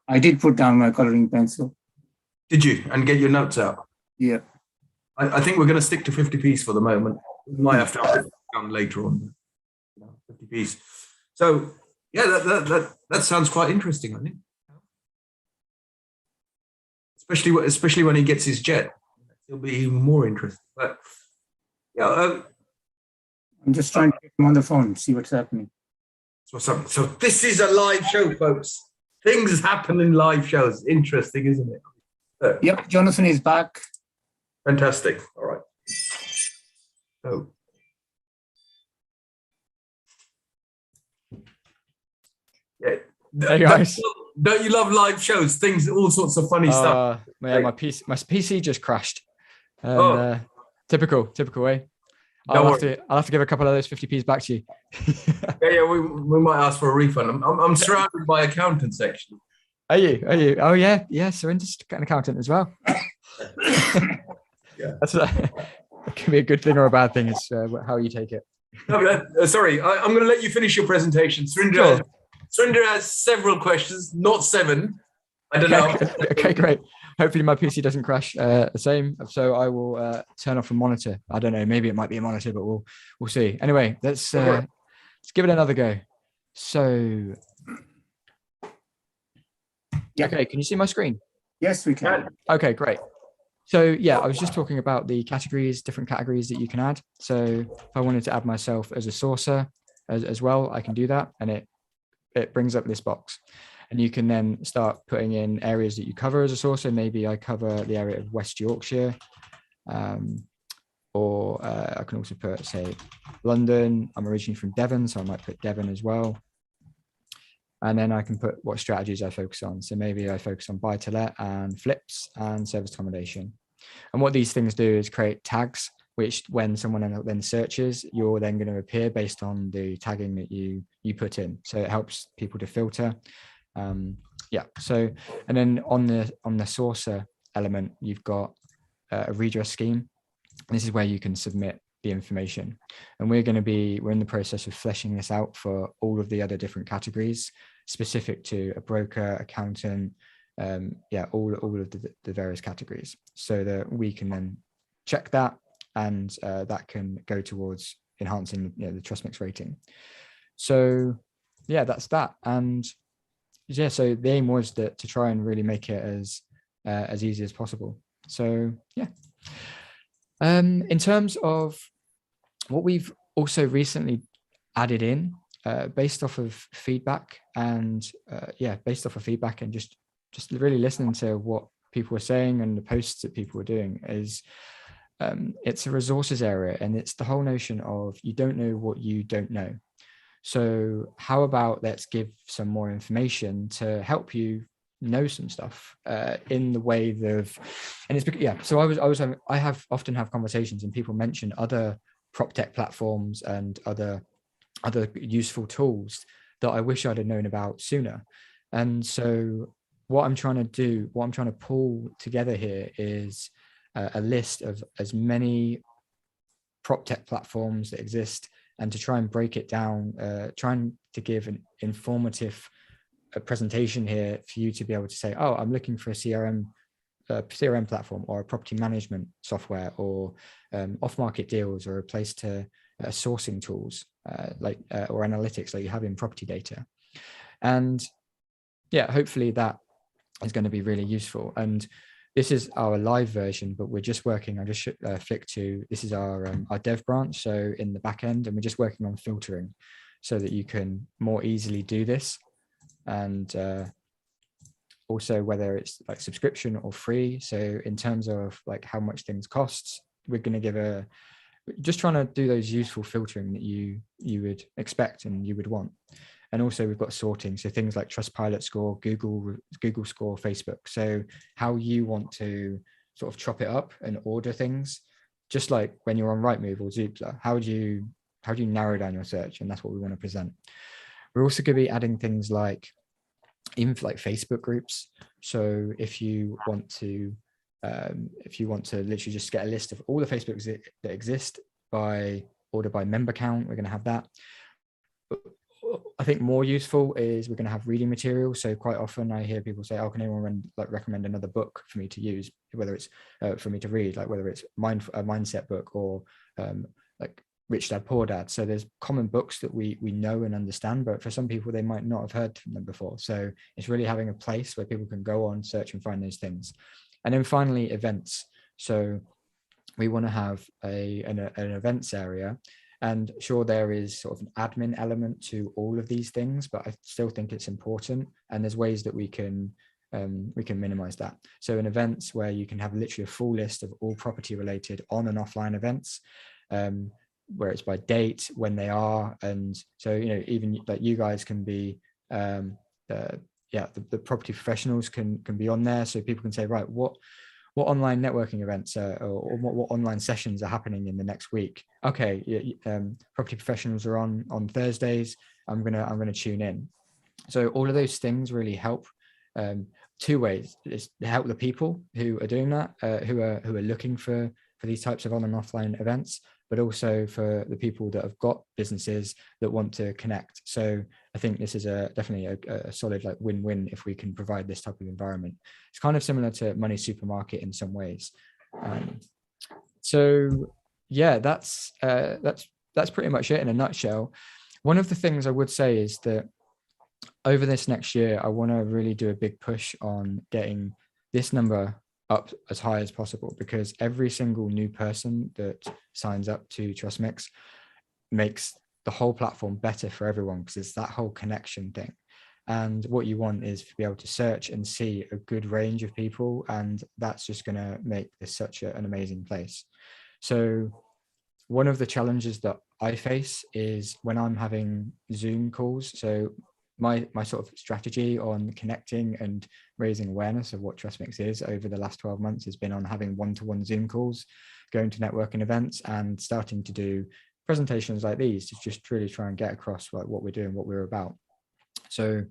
I did put down my coloring pencil. did you and get your notes out? Yeah. I think we're going to stick to 50p's for the moment. We might have to have it down later on. 50p's. So yeah, that sounds quite interesting, I think. Especially when he gets his jet, it'll be even more interesting. But yeah, I'm just trying to get him on the phone, see what's happening. so this is a live show, folks. Things happen in live shows. Interesting, isn't it? Yep, Jonathan is back. Fantastic. All right. So yeah. Hey guys. Don't you love live shows? Things, all sorts of funny stuff. Yeah, my PC just crashed. Typical way. I'll have to give a couple of those 50p's back to you. Yeah, we might ask for a refund. I'm surrounded by accountants, actually. Are you? Oh yeah. Surinder's an accountant as well. Yeah. That can be a good thing or a bad thing. It's how you take it. No, sorry, I'm going to let you finish your presentation. Surinder has several questions, not 7. I don't know. Okay, great. Hopefully my PC doesn't crash the same. So I will turn off a monitor. I don't know. Maybe it might be a monitor, but we'll see. Anyway, let's give it another go. So, okay, can you see my screen? Yes, we can. Okay, great. So yeah, I was just talking about the categories, different categories that you can add. So if I wanted to add myself as a sourcer as well, I can do that. And it brings up this box. And you can then start putting in areas that you cover as a sourcer. Maybe I cover the area of West Yorkshire. Or I can also put, say, London. I'm originally from Devon, so I might put Devon as well. And then I can put what strategies I focus on. So maybe I focus on buy to let and flips and service accommodation. And what these things do is create tags, which when someone then searches, you're then going to appear based on the tagging that you put in. So it helps people to filter. So, and then on the sourcer element, you've got a redress scheme. This is where you can submit the information. And we're in the process of fleshing this out for all of the other different categories specific to a broker, accountant, all of the various categories, so that we can then check that, and that can go towards enhancing the TrustMix rating. So yeah, that's that. And yeah, so the aim was to try and really make it as easy as possible. So yeah. In terms of what we've also recently added in, based off of feedback and just really listening to what people were saying and the posts that people were doing, is it's a resources area, and it's the whole notion of you don't know what you don't know. So how about let's give some more information to help you know some stuff in the way of, and it's yeah. So I have often have conversations and people mention other prop tech platforms and other useful tools that I wish I'd have known about sooner. And so what I'm trying to pull together here is a list of as many prop tech platforms that exist, and to try and break it down, trying to give an informative presentation here for you to be able to say, oh, I'm looking for a CRM platform or a property management software, or off-market deals, or a place to sourcing tools or analytics like you have in property data. And yeah, hopefully that is going to be really useful. And this is our live version, but we're just working. I just flick to, this is our dev branch, so in the back end, and we're just working on filtering so that you can more easily do this. And also whether it's like subscription or free. So in terms of like how much things costs, we're going to give just trying to do those useful filtering that you would expect and you would want. And also we've got sorting, so things like Trustpilot score, Google score, Facebook. So how you want to sort of chop it up and order things, just like when you're on Rightmove or Zoopla, how do you narrow down your search? And that's what we want to present. We're also going to be adding things like, even for like Facebook groups. So if you want to literally just get a list of all the Facebooks that exist by order by member count, we're going to have that. But I think more useful is we're going to have reading material. So quite often I hear people say, oh, can anyone recommend another book for me to use, whether it's for me to read, like whether it's a mindset book or like Rich Dad Poor Dad. So there's common books that we know and understand, but for some people they might not have heard from them before. So it's really having a place where people can go on, search and find those things. And then finally, events. So we want to have an events area, and sure, there is sort of an admin element to all of these things, but I still think it's important. And there's ways that we can minimize that. So in events where you can have literally a full list of all property related on and offline events, where it's by date, when they are. And so, you know, even like you guys can be, the property professionals can be on there. So people can say, right, what online networking events or what online sessions are happening in the next week? Okay, property professionals are on Thursdays. I'm gonna tune in. So all of those things really help. Two ways: is to help the people who are doing that, who are looking for these types of on and offline events, but also for the people that have got businesses that want to connect. So I think this is definitely a solid like win-win if we can provide this type of environment. It's kind of similar to Money Supermarket in some ways. So yeah, that's pretty much it in a nutshell. One of the things I would say is that over this next year, I want to really do a big push on getting this number up as high as possible, because every single new person that signs up to TrustMix makes the whole platform better for everyone, because it's that whole connection thing. And what you want is to be able to search and see a good range of people, and that's just going to make this such an amazing place. So one of the challenges that I face is when I'm having Zoom calls. So my sort of strategy on connecting and raising awareness of what TrustMix is over the last 12 months has been on having one-to-one Zoom calls, going to networking events and starting to do presentations like these to just really try and get across what we're doing, what we're about. So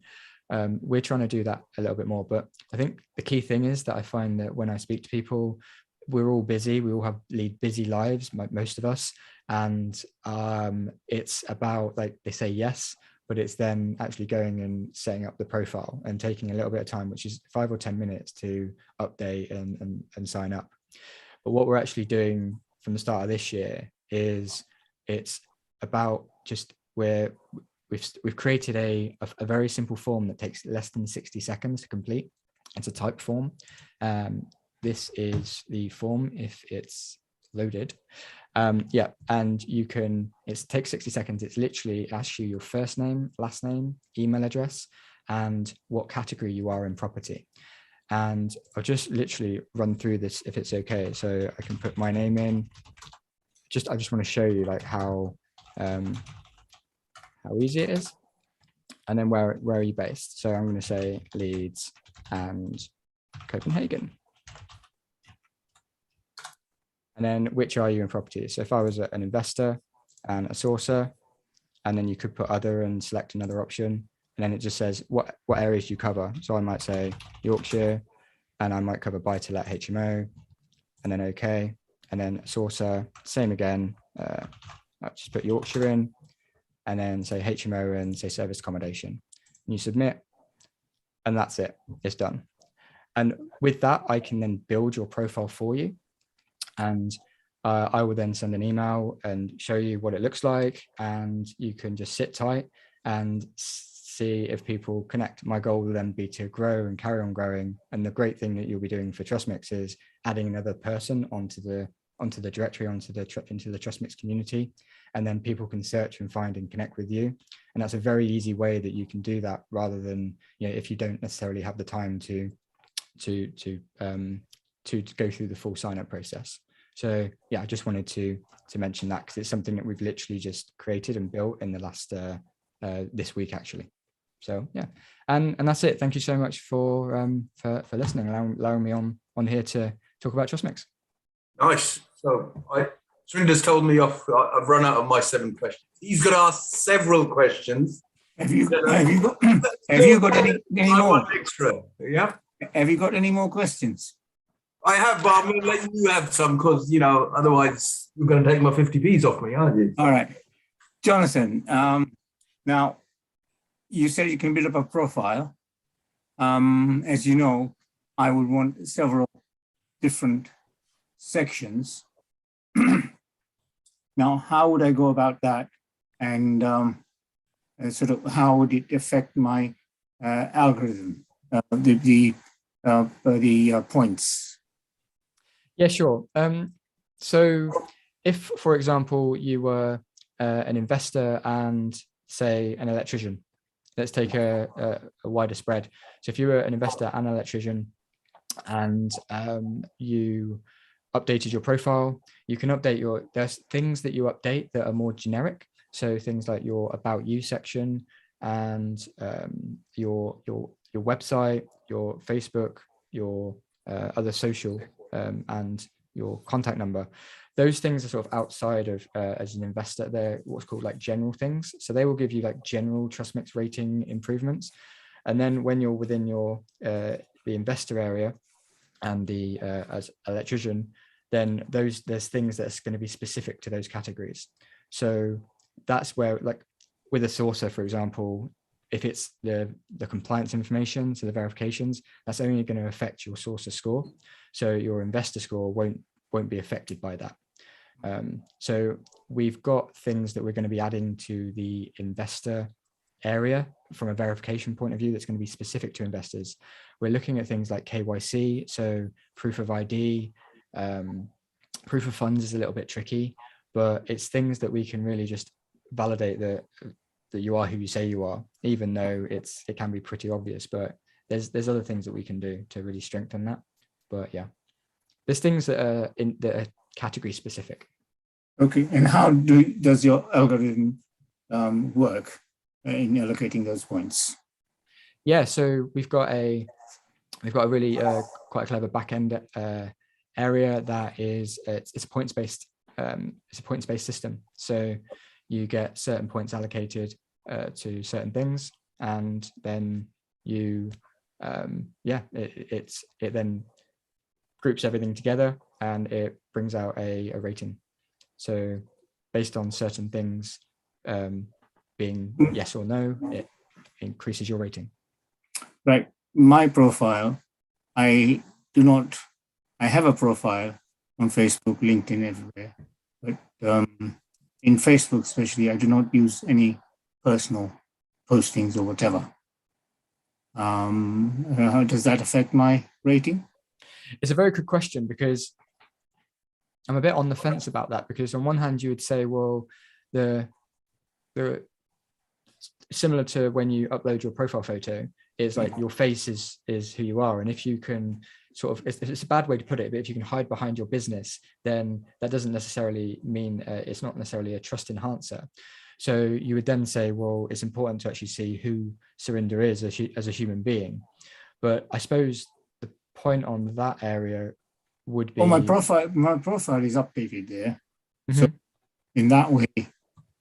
we're trying to do that a little bit more. But I think the key thing is that I find that when I speak to people, we're all busy. We all lead busy lives, most of us. And it's about, like, they say yes, but it's then actually going and setting up the profile and taking a little bit of time, which is 5 or 10 minutes to update and sign up. But what we're actually doing from the start of this year is it's about just where we've created a very simple form that takes less than 60 seconds to complete. It's a type form. This is the form if it's loaded. Yeah, and you can, it takes 60 seconds. It's literally asks you your first name, last name, email address, and what category you are in property. And I'll just literally run through this if it's okay. So I can put my name in. I just want to show you like how easy it is. And then where are you based? So I'm going to say Leeds. and Copenhagen. And then which are you in properties? So if I was an investor and a sourcer, and then you could put other and select another option. And then it just says what areas do you cover. So I might say Yorkshire, and I might cover buy to let HMO, and then okay. And then sourcer, same again. I'll just put Yorkshire in, and then say HMO and say service accommodation. And you submit, and that's it. It's done. And with that, I can then build your profile for you. And I will then send an email and show you what it looks like, and you can just sit tight and see if people connect. My goal will then be to grow and carry on growing. And the great thing that you'll be doing for TrustMix is adding another person onto the directory, into the TrustMix community, and then people can search and find and connect with you. And that's a very easy way that you can do that, rather than, you know, if you don't necessarily have the time to go through the full sign up process. So yeah, I just wanted to mention that, because it's something that we've literally just created and built in the last this week actually. So yeah, and that's it. Thank you so much for listening, allowing me on here to talk about TrustMix. Nice. So Surinder's told me I've run out of my 7 questions. He's going to ask several questions. Have you got any more? Extra. Yeah. Have you got any more questions? I have, but I'm going to let you have some, because, you know, otherwise you're going to take my 50p's off me, aren't you? All right. Jonathan, now you said you can build up a profile. As you know, I would want several different sections. Now, how would I go about that? And sort of how would it affect my algorithm, the points? Yeah, sure. So if, for example, you were an investor and say an electrician, let's take a wider spread. So if you were an investor and an electrician, and you updated your profile, you can update there's things that you update that are more generic. So things like your about you section, and your website, your Facebook, your other social, and your contact number. Those things are sort of outside of, as an investor, they're what's called like general things. So they will give you like general TrustMix rating improvements. And then when you're within your the investor area and the as electrician, then there's things that's going to be specific to those categories. So that's where, like with a sourcer, for example, if it's the compliance information, so the verifications, that's only going to affect your sourcer score. So your investor score won't be affected by that. So we've got things that we're going to be adding to the investor area from a verification point of view that's going to be specific to investors. We're looking at things like KYC, so proof of ID, proof of funds is a little bit tricky, but it's things that we can really just validate that you are who you say you are, even though it can be pretty obvious. But there's other things that we can do to really strengthen that. But yeah, there's things that are category specific. Okay, and how does your algorithm work in allocating those points? Yeah, so we've got a really quite a clever backend area that is it's a points based system. So you get certain points allocated to certain things, and then you it then groups everything together and it brings out a rating. So based on certain things being yes or no, it increases your rating. Right. My profile, I have a profile on Facebook, LinkedIn, everywhere. But in Facebook especially, I do not use any personal postings or whatever. How does that affect my rating? It's a very good question, because I'm a bit on the fence about that, because on one hand you would say, well, the similar to when you upload your profile photo, it's like your face is who you are. And if you can sort of, it's a bad way to put it, but if you can hide behind your business, then that doesn't necessarily mean it's not necessarily a trust enhancer. So you would then say, well, it's important to actually see who Surinder is as a human being. But I suppose the point on that area would be. Oh, my profile is updated there. So Mhm. in that way,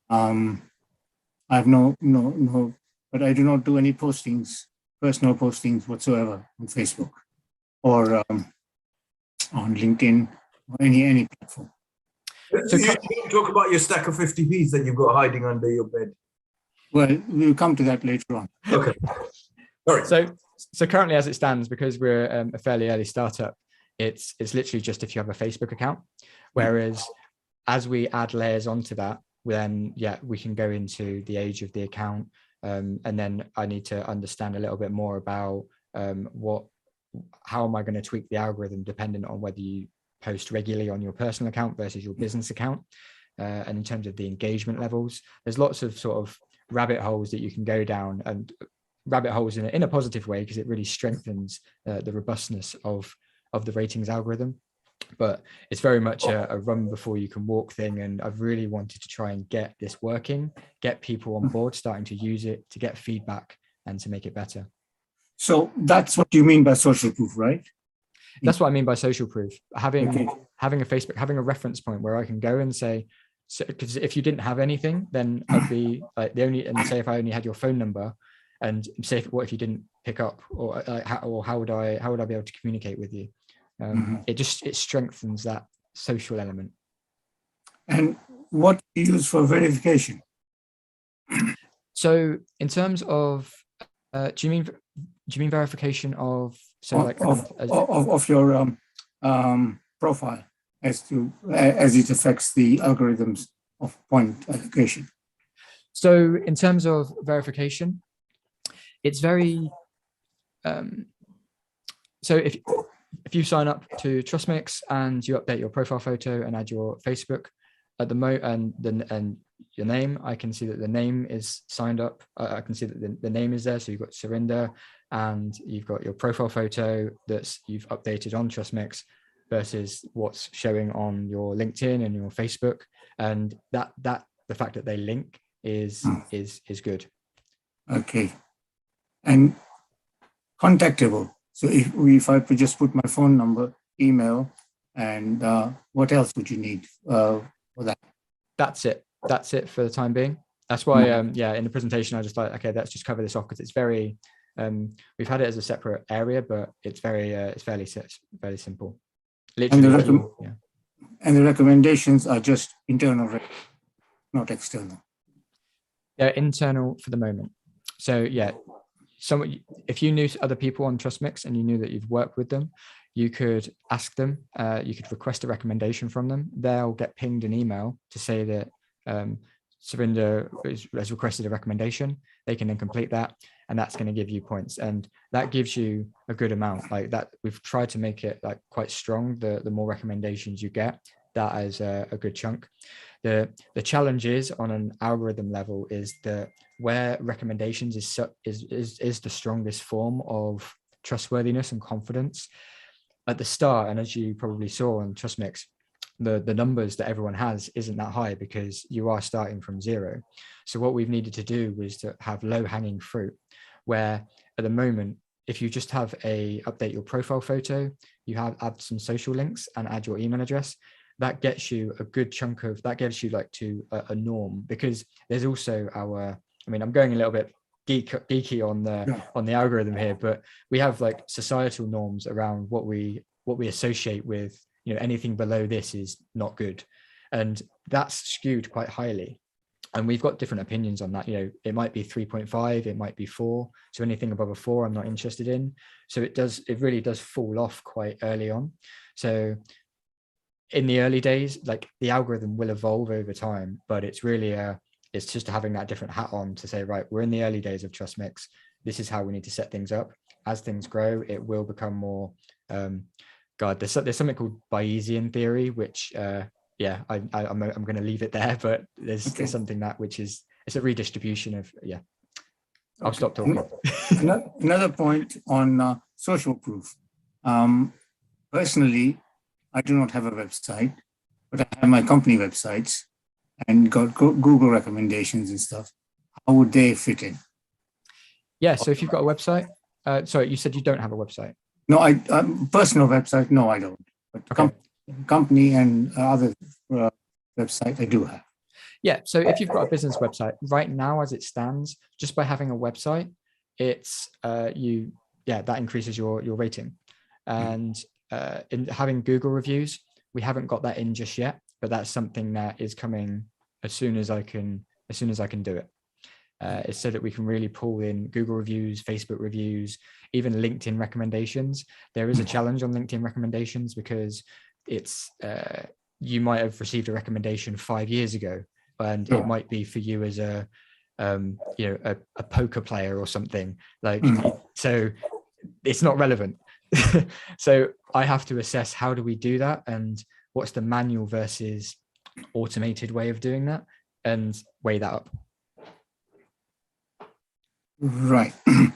I have no, but I do not do any postings, personal postings whatsoever on Facebook or on LinkedIn or any platform. So You don't talk about your stack of 50p's that you've got hiding under your bed. Well, we'll come to that later on. Okay. Sorry. So currently, as it stands, because we're a fairly early startup, it's literally just if you have a Facebook account. Whereas as we add layers onto that, then we can go into the age of the account, and then I need to understand a little bit more about how am I going to tweak the algorithm dependent on whether you post regularly on your personal account versus your business account, and in terms of the engagement levels, there's lots of sort of rabbit holes that you can go down, and rabbit holes in a positive way, because it really strengthens the robustness of the ratings algorithm. But it's very much a run before you can walk thing, and I've really wanted to try and get this working, get people on board starting to use it, to get feedback and to make it better. So that's what you mean by social proof, right? That's what I mean by social proof. Having a Facebook, having a reference point where I can go and say, because if you didn't have anything, then I'd be like and say if I only had your phone number, and say what if you didn't pick up, or how would I be able to communicate with you? It strengthens that social element. And what do you use for verification? So in terms of, do you mean verification of of your profile as it affects the algorithms of point allocation? So in terms of verification, it's very so if you sign up to TrustMix and you update your profile photo and add your Facebook at the and your name, I can see that the name is signed up. I can see that the name is there. So you've got Surinder, and you've got your profile photo that you've updated on TrustMix versus what's showing on your LinkedIn and your Facebook, and that the fact that they link is good. Okay. And contactable. So if I could just put my phone number, email, and what else would you need for that? That's it for the time being. That's why in the presentation I just like, okay, let's just cover this off, because it's very we've had it as a separate area, but it's fairly simple. Literally, and the recommendations are just internal, not external. They're internal for the moment. So if you knew other people on TrustMix and you knew that you've worked with them, you could ask them, you could request a recommendation from them. They'll get pinged an email to say that Surinder has requested a recommendation. They can then complete that, and that's going to give you points, and that gives you a good amount. Like that, we've tried to make it like quite strong. The more recommendations you get, that is a good chunk. The challenge is on an algorithm level is that where recommendations is the strongest form of trustworthiness and confidence at the start. And as you probably saw on TrustMix, the numbers that everyone has isn't that high because you are starting from zero. So what we've needed to do was to have low hanging fruit, where at the moment, if you just have update your profile photo, you add some social links and add your email address, that gets you a good chunk of that, gets you like to a norm, because there's also I'm going a little bit geeky on the algorithm here, but we have like societal norms around what we associate with, anything below this is not good, and that's skewed quite highly. And we've got different opinions on that. It might be 3.5, it might be 4. So anything above a 4, I'm not interested in. So it really does fall off quite early on. So in the early days, like the algorithm will evolve over time, but it's really it's just having that different hat on to say, right, we're in the early days of TrustMix. This is how we need to set things up. As things grow, it will become more, there's something called Bayesian theory, which, I'm going to leave it there, but there's something it's a redistribution of, I'll stop talking. Another point on social proof. Personally, I do not have a website, but I have my company websites and got Google recommendations and stuff. How would they fit in? Yeah, so if you've got a website, Sorry, you said you don't have a website. No, personal website. No, I don't. But Okay. company and other website I do have. Yeah. So if you've got a business website right now, as it stands, just by having a website, it's that increases your rating. And in having Google reviews, we haven't got that in just yet, but that's something that is coming as soon as I can do it. It's so that we can really pull in Google reviews, Facebook reviews, even LinkedIn recommendations. There is a challenge on LinkedIn recommendations because it's you might have received a recommendation 5 years ago, and it might be for you as a poker player or something like. So it's not relevant. So I have to assess, how do we do that, and what's the manual versus automated way of doing that, and weigh that up. Right. And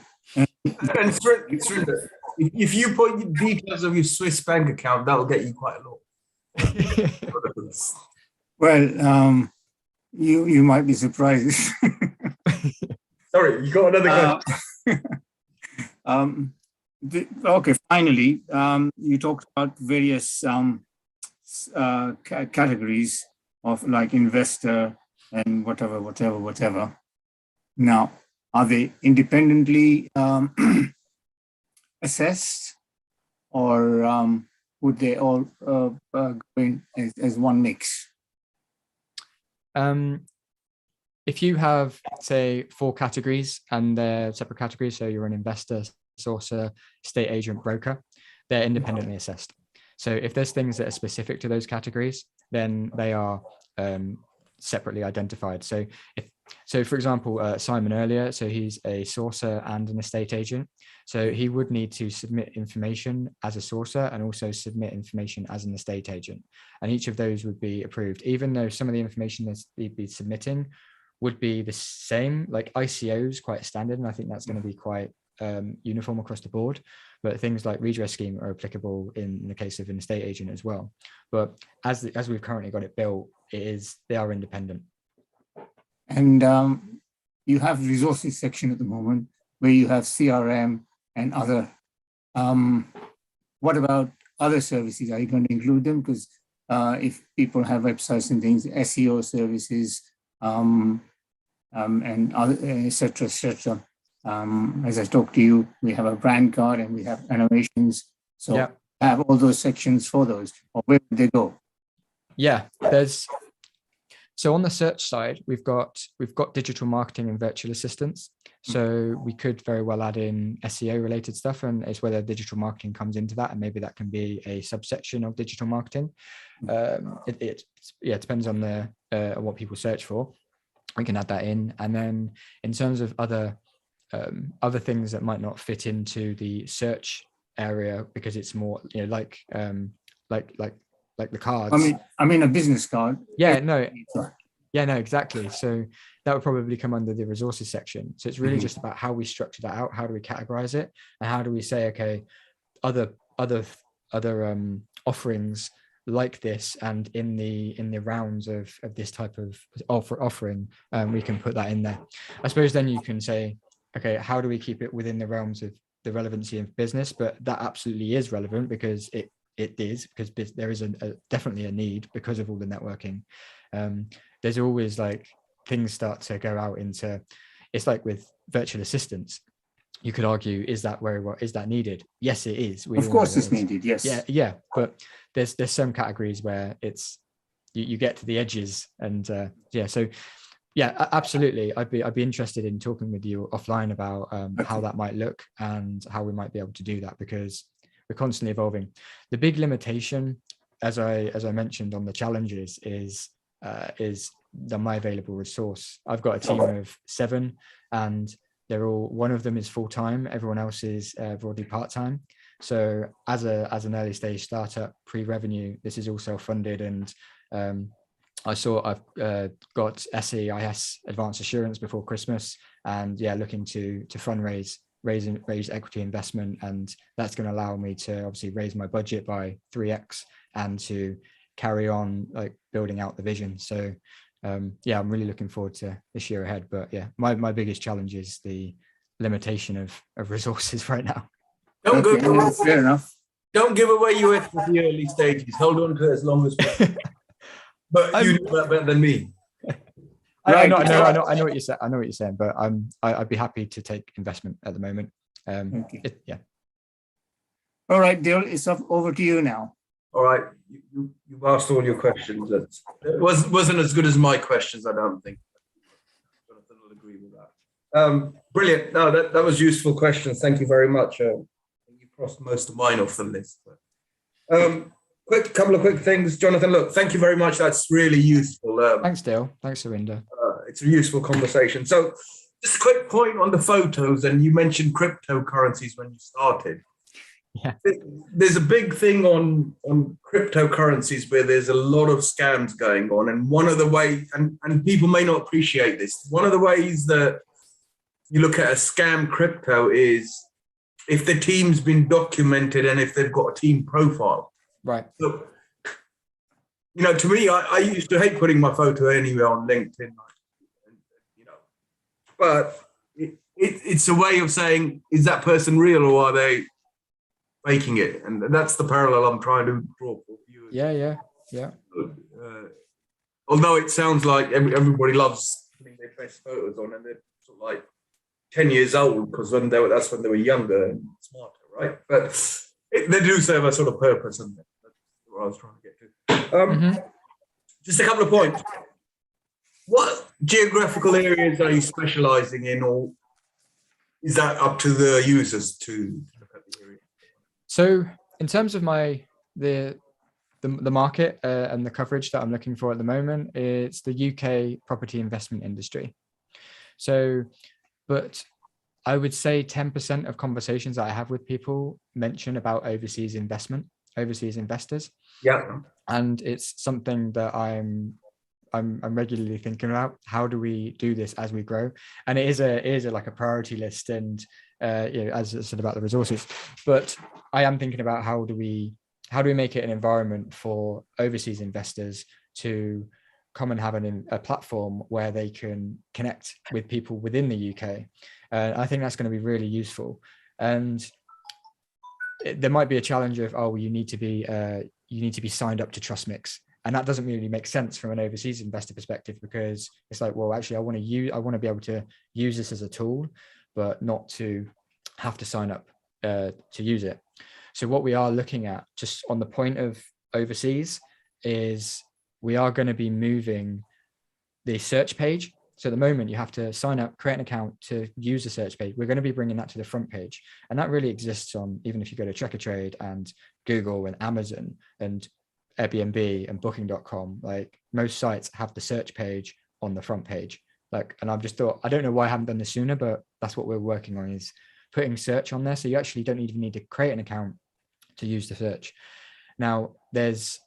Surinder, if you put the details of your Swiss bank account, that will get you quite a lot. Well, you might be surprised. Sorry, you got another question. Okay, finally, you talked about various categories of like investor and whatever. Now, are they independently assessed, or would they all go in as one mix? If you have, say, 4 categories and they're separate categories, so you're an investor, sourcer, estate agent, broker, they're independently assessed. So if there's things that are specific to those categories, then they are separately identified. So for example, Simon earlier, so he's a sourcer and an estate agent. So he would need to submit information as a sourcer and also submit information as an estate agent. And each of those would be approved, even though some of the information that he'd be submitting would be the same. Like ICO is quite standard, and I think that's going to be quite uniform across the board. But things like redress scheme are applicable in the case of an estate agent as well. But as we've currently got it built, they are independent. And you have resources section at the moment where you have CRM and other. What about other services? Are you going to include them? Because if people have websites and things, SEO services, and other, et cetera. As I talk to you, we have a brand card and we have innovations. So yeah. Have all those sections for those, or where would they go? Yeah, so on the search side, we've got digital marketing and virtual assistants. So we could very well add in SEO related stuff, and it's whether digital marketing comes into that, and maybe that can be a subsection of digital marketing. It depends on what people search for. We can add that in, and then in terms of other things that might not fit into the search area because it's more like the cards. I mean a business card. Yeah, exactly. So that would probably come under the resources section. So it's really just about how we structure that out. How do we categorize it, and how do we say, okay, other offerings like this, and in the rounds of this type of offering, we can put that in there. I suppose then you can say, okay, how do we keep it within the realms of the relevancy of business? But that absolutely is relevant because it is, because there is definitely a need because of all the networking. There's always like things start to go out into, it's like with virtual assistants. You could argue, is that needed? Yes, it is. Of course it's needed, yes. Yeah. But there's some categories where it's, you get to the edges, and so yeah, absolutely. I'd be interested in talking with you offline about how that might look and how we might be able to do that, because we're constantly evolving. The big limitation, as I mentioned on the challenges, is my available resource. I've got a team of 7, and one of them is full-time. Everyone else is broadly part-time. So as an early stage startup, pre-revenue, this is all self-funded, and I've got SEIS advanced assurance before Christmas, and looking to fundraise, raise equity investment, and that's going to allow me to obviously raise my budget by 3x and to carry on like building out the vision. So I'm really looking forward to this year ahead. But my biggest challenge is the limitation of resources right now. Don't Okay, go. well, fair enough. Don't give away your at the early stages. Hold on to it as long as possible. But you know that better than me. I Right. know what you said. I know what you're saying, but I'd be happy to take investment at the moment. Okay. Yeah. All right, Dale, it's over to you now. All right, you've asked all your questions. It wasn't as good as my questions, I don't think. Jonathan will agree with that. Brilliant. No, that was useful questions. Thank you very much. You crossed most of mine off the list. Quick couple of quick things, Jonathan. Look, thank you very much. That's really useful. Thanks, Dale. Thanks, Surinder. It's a useful conversation. So, just a quick point on the photos, and you mentioned cryptocurrencies when you started. Yeah. There's a big thing on cryptocurrencies where there's a lot of scams going on. And one of the ways, and people may not appreciate this, one of the ways that you look at a scam crypto is if the team's been documented and if they've got a team profile. Right. So, to me, I used to hate putting my photo anywhere on LinkedIn, but it's a way of saying, is that person real or are they making it? And that's the parallel I'm trying to draw for you. Yeah. Although it sounds like everybody loves putting their best photos on, and they're sort of like 10 years old because that's when they were younger and smarter, right? But they do serve a sort of purpose, and that's what I was trying to get to. Just a couple of points. What geographical areas are you specializing in, or is that up to the users to look at the area? So in terms of the market and the coverage that I'm looking for at the moment, it's the UK property investment industry. So, but I would say 10% of conversations that I have with people mention about overseas investors. Yeah. And it's something that I'm regularly thinking about. How do we do this as we grow? And it is like a priority list, and as I said about the resources, but I am thinking about how do we make it an environment for overseas investors to come and have a platform where they can connect with people within the UK. I think that's going to be really useful. And there might be a challenge of, you need to be signed up to TrustMix. And that doesn't really make sense from an overseas investor perspective, because it's like, well, actually, I want to be able to use this as a tool, but not to have to sign up to use it. So what we are looking at, just on the point of overseas, is we are going to be moving the search page. So at the moment, you have to sign up, create an account to use the search page. We're going to be bringing that to the front page. And that really exists on, even if you go to Checkatrade and Google and Amazon and Airbnb and Booking.com, like most sites have the search page on the front page. And I've just thought, I don't know why I haven't done this sooner, but that's what we're working on, is putting search on there. So you actually don't even need to create an account to use the search. Now, there's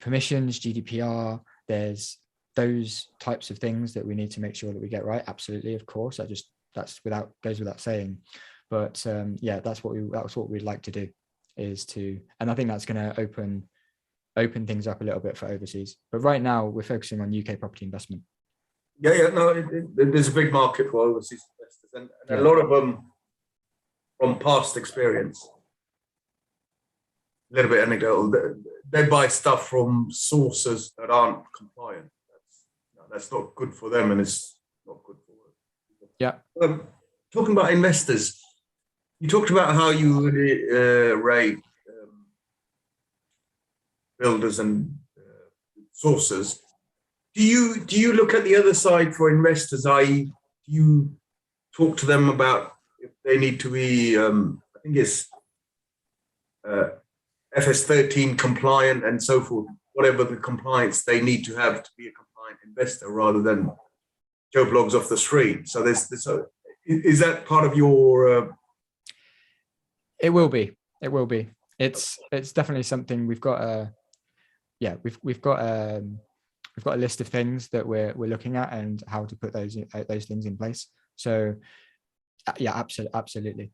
permissions, GDPR, there's those types of things that we need to make sure that we get right. Absolutely, of course. Goes without saying. But that's what we'd like to do, and I think that's going to open things up a little bit for overseas. But right now, we're focusing on UK property investment. There's a big market for overseas investors, and a lot of them, from past experience, a little bit anecdotal, they buy stuff from sources that aren't compliant. That's not good for them, and it's not good for us. Yeah. Talking about investors, you talked about how you would rate builders and sources. Do you look at the other side for investors? Do you talk to them about if they need to be, I think it's FS13 compliant and so forth, whatever the compliance they need to have to be a compliant investor, rather than Joe Blogs off the street? So is that part of your? It will be. It's definitely something we've got. We've got a list of things that we're looking at and how to put those things in place. So absolutely.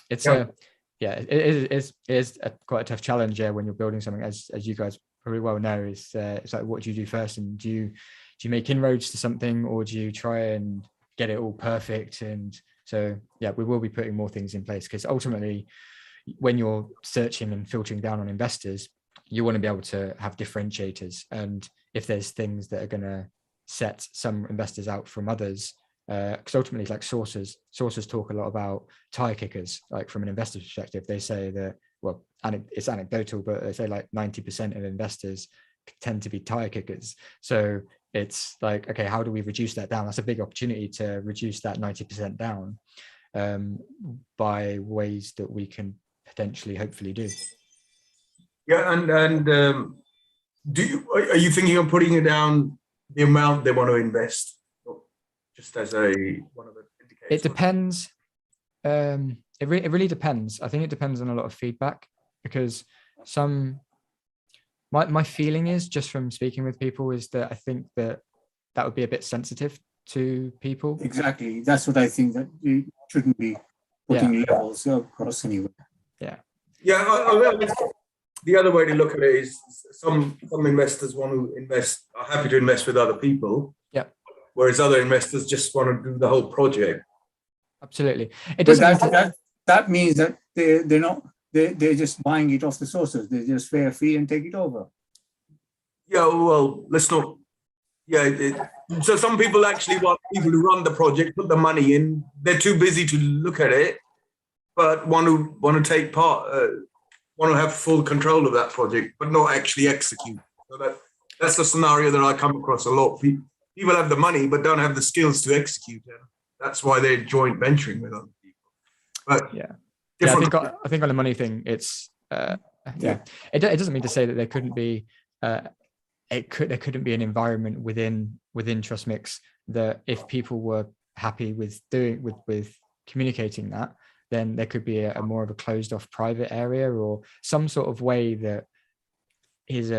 It is quite a tough challenge when you're building something, as you guys probably well know. It's like, what do you do first, and do you make inroads to something, or do you try and get it all perfect and So yeah, we will be putting more things in place, because ultimately, when you're searching and filtering down on investors, you want to be able to have differentiators. And if there's things that are going to set some investors out from others, because ultimately it's like sources talk a lot about tire kickers. Like from an investor's perspective, they say that, well, and it's anecdotal, but they say like 90% of investors tend to be tire kickers. So it's like, okay, how do we reduce that down? That's a big opportunity to reduce that 90% down by ways that we can potentially, hopefully do. Yeah, and are you thinking of putting it down the amount they want to invest, just as one of the indicators? It depends. It really depends. I think it depends on a lot of feedback, because my feeling is, just from speaking with people, is that I think that would be a bit sensitive to people. Exactly. That's what I think, that you shouldn't be putting levels across anywhere. Yeah. Yeah. The other way to look at it is some investors want to are happy to invest with other people. Yeah. Whereas other investors just want to do the whole project. Absolutely. It doesn't. That means that they're just buying it off the sources. They just pay a fee and take it over. Yeah. Well, let's not. Yeah. So some people actually want people to run the project, put the money in. They're too busy to look at it, but want to take part. Want to have full control of that project, but not actually execute. So that's the scenario that I come across a lot. People have the money, but don't have the skills to execute it. That's why they're joint venturing with other people. But I think on the money thing, it's It doesn't mean to say that there couldn't be there couldn't be an environment within TrustMix that, if people were happy with communicating that, then there could be a more of a closed off private area, or some sort of way that is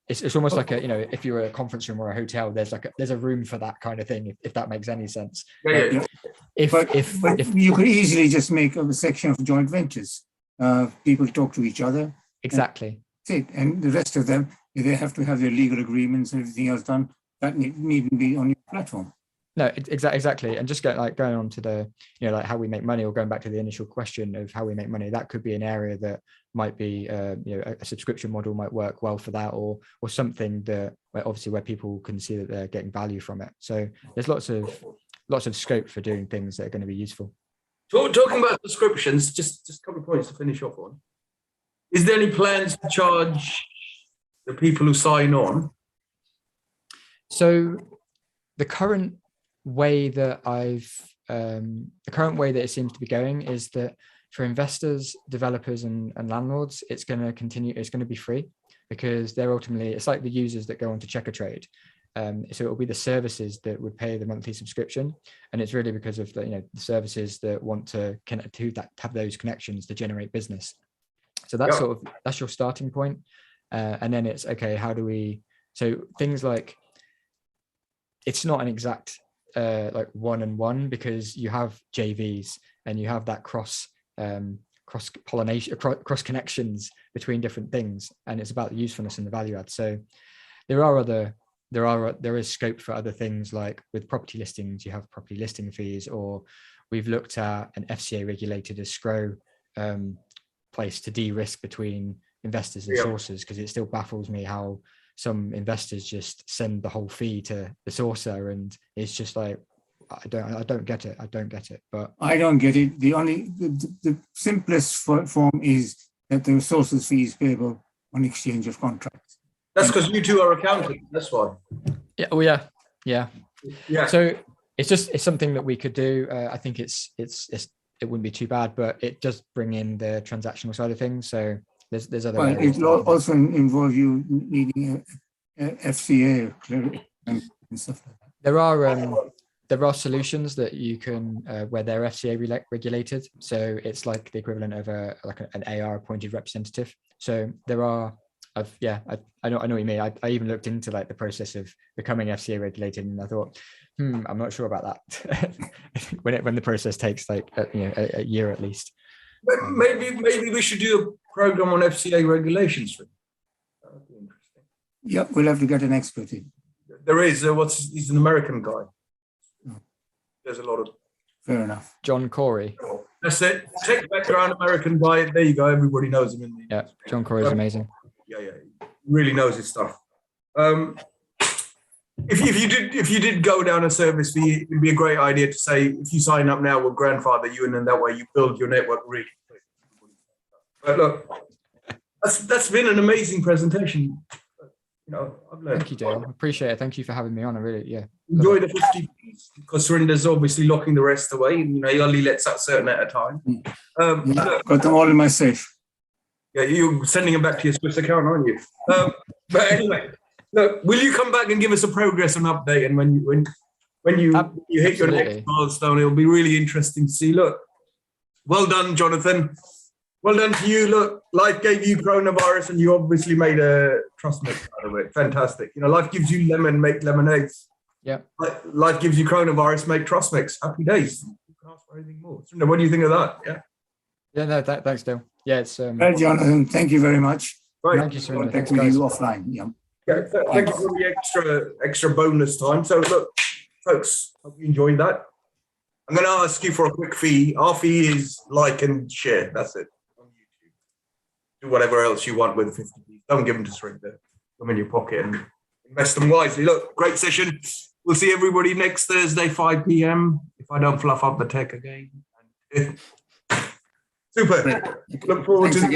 it's almost like if you're a conference room or a hotel, there's a room for that kind of thing, if that makes any sense. If you could easily just make a section of joint ventures, people talk to each other. Exactly. And the rest of them, they have to have their legal agreements and everything else done. That needn't be on your platform. No, exactly. And just going on to the, like how we make money, or going back to the initial question of how we make money, that could be an area that might be, a subscription model might work well for that, or something that where people can see that they're getting value from it. So there's lots of scope for doing things that are going to be useful. Talking about subscriptions, just a couple of points to finish off on. Is there any plans to charge the people who sign on? So the current way that it seems to be going is that for investors, developers, and landlords, it's going to be free, because they're ultimately, it's like the users that go on to Checkatrade. So it will be the services that would pay the monthly subscription, and it's really because of the services that want to connect to that, have those connections to generate business. So that's that's your starting point, and then it's okay. How do we? So things like, it's not an exact like 1-on-1, because you have JVs and you have that cross pollination, cross connections between different things, and it's about the usefulness and the value add. So there is scope for other things, like with property listings, you have property listing fees, or we've looked at an FCA regulated escrow place to de-risk between investors and sources, because it still baffles me how some investors just send the whole fee to the sourcer, and it's just like, I don't get it. But I don't get it. The simplest form is that the source's fee is payable on exchange of contracts. That's because you two are accountants. That's why. Yeah. Oh yeah. So it's something that we could do. I think it wouldn't be too bad, but it does bring in the transactional side of things. So there's other. Well, it will also involve you needing a FCA and stuff like that. There are solutions that you can where they're FCA regulated. So it's like the equivalent of an AR appointed representative. So there are. I know what you mean. I even looked into like the process of becoming FCA regulated, and I thought, I'm not sure about that. when the process takes like a year at least. But maybe we should do a program on FCA regulations. That would be interesting. Yeah, we'll have to get an expert in. There is he's an American guy. There's a lot of Fair enough. John Corey. That's it. Tech background, American diet. There you go. Everybody knows him in the Yeah, John Corey is amazing. yeah. He really knows his stuff. If you did go down a service fee, it'd be a great idea to say if you sign up now, we'll grandfather you, and then that way you build your network really quick. But look, that's been an amazing presentation. I've learned. Thank you, Dale. Appreciate it. Thank you for having me on. I really, yeah. Enjoy the 50 because Surinder's obviously locking the rest away. And, he only lets out certain at a time. Yeah, got them all in my safe. Yeah, you're sending them back to your Swiss account, aren't you? But anyway, look, will you come back and give us a progress and update? And when you hit your next Absolutely. milestone, it'll be really interesting to see. Look, well done, Jonathan. Well done to you. Look, life gave you coronavirus, and you obviously made a trust mix out of it. Fantastic. Life gives you lemon, make lemonades. Yeah. Life gives you coronavirus, make trust mix. Happy days. You can ask for anything more. So, what do you think of that? Yeah. Yeah, no, thanks, Dale. Yeah, it's Well, Jonathan, thank you very much. Right. thank you, Surinder. Contact Thanks, with guys. you offline. Yeah. Yeah, thank you for the extra bonus time. So look, folks, hope you enjoyed that. I'm going to ask you for a quick fee. Our fee is like and share. That's it. On YouTube. Do whatever else you want with 50p. Don't give them to Surinder. Put them in your pocket and invest them wisely. Look, great session. We'll see everybody next Thursday, 5 p.m. if I don't fluff up the tech again. Super. Great. Look forward Thanks to again.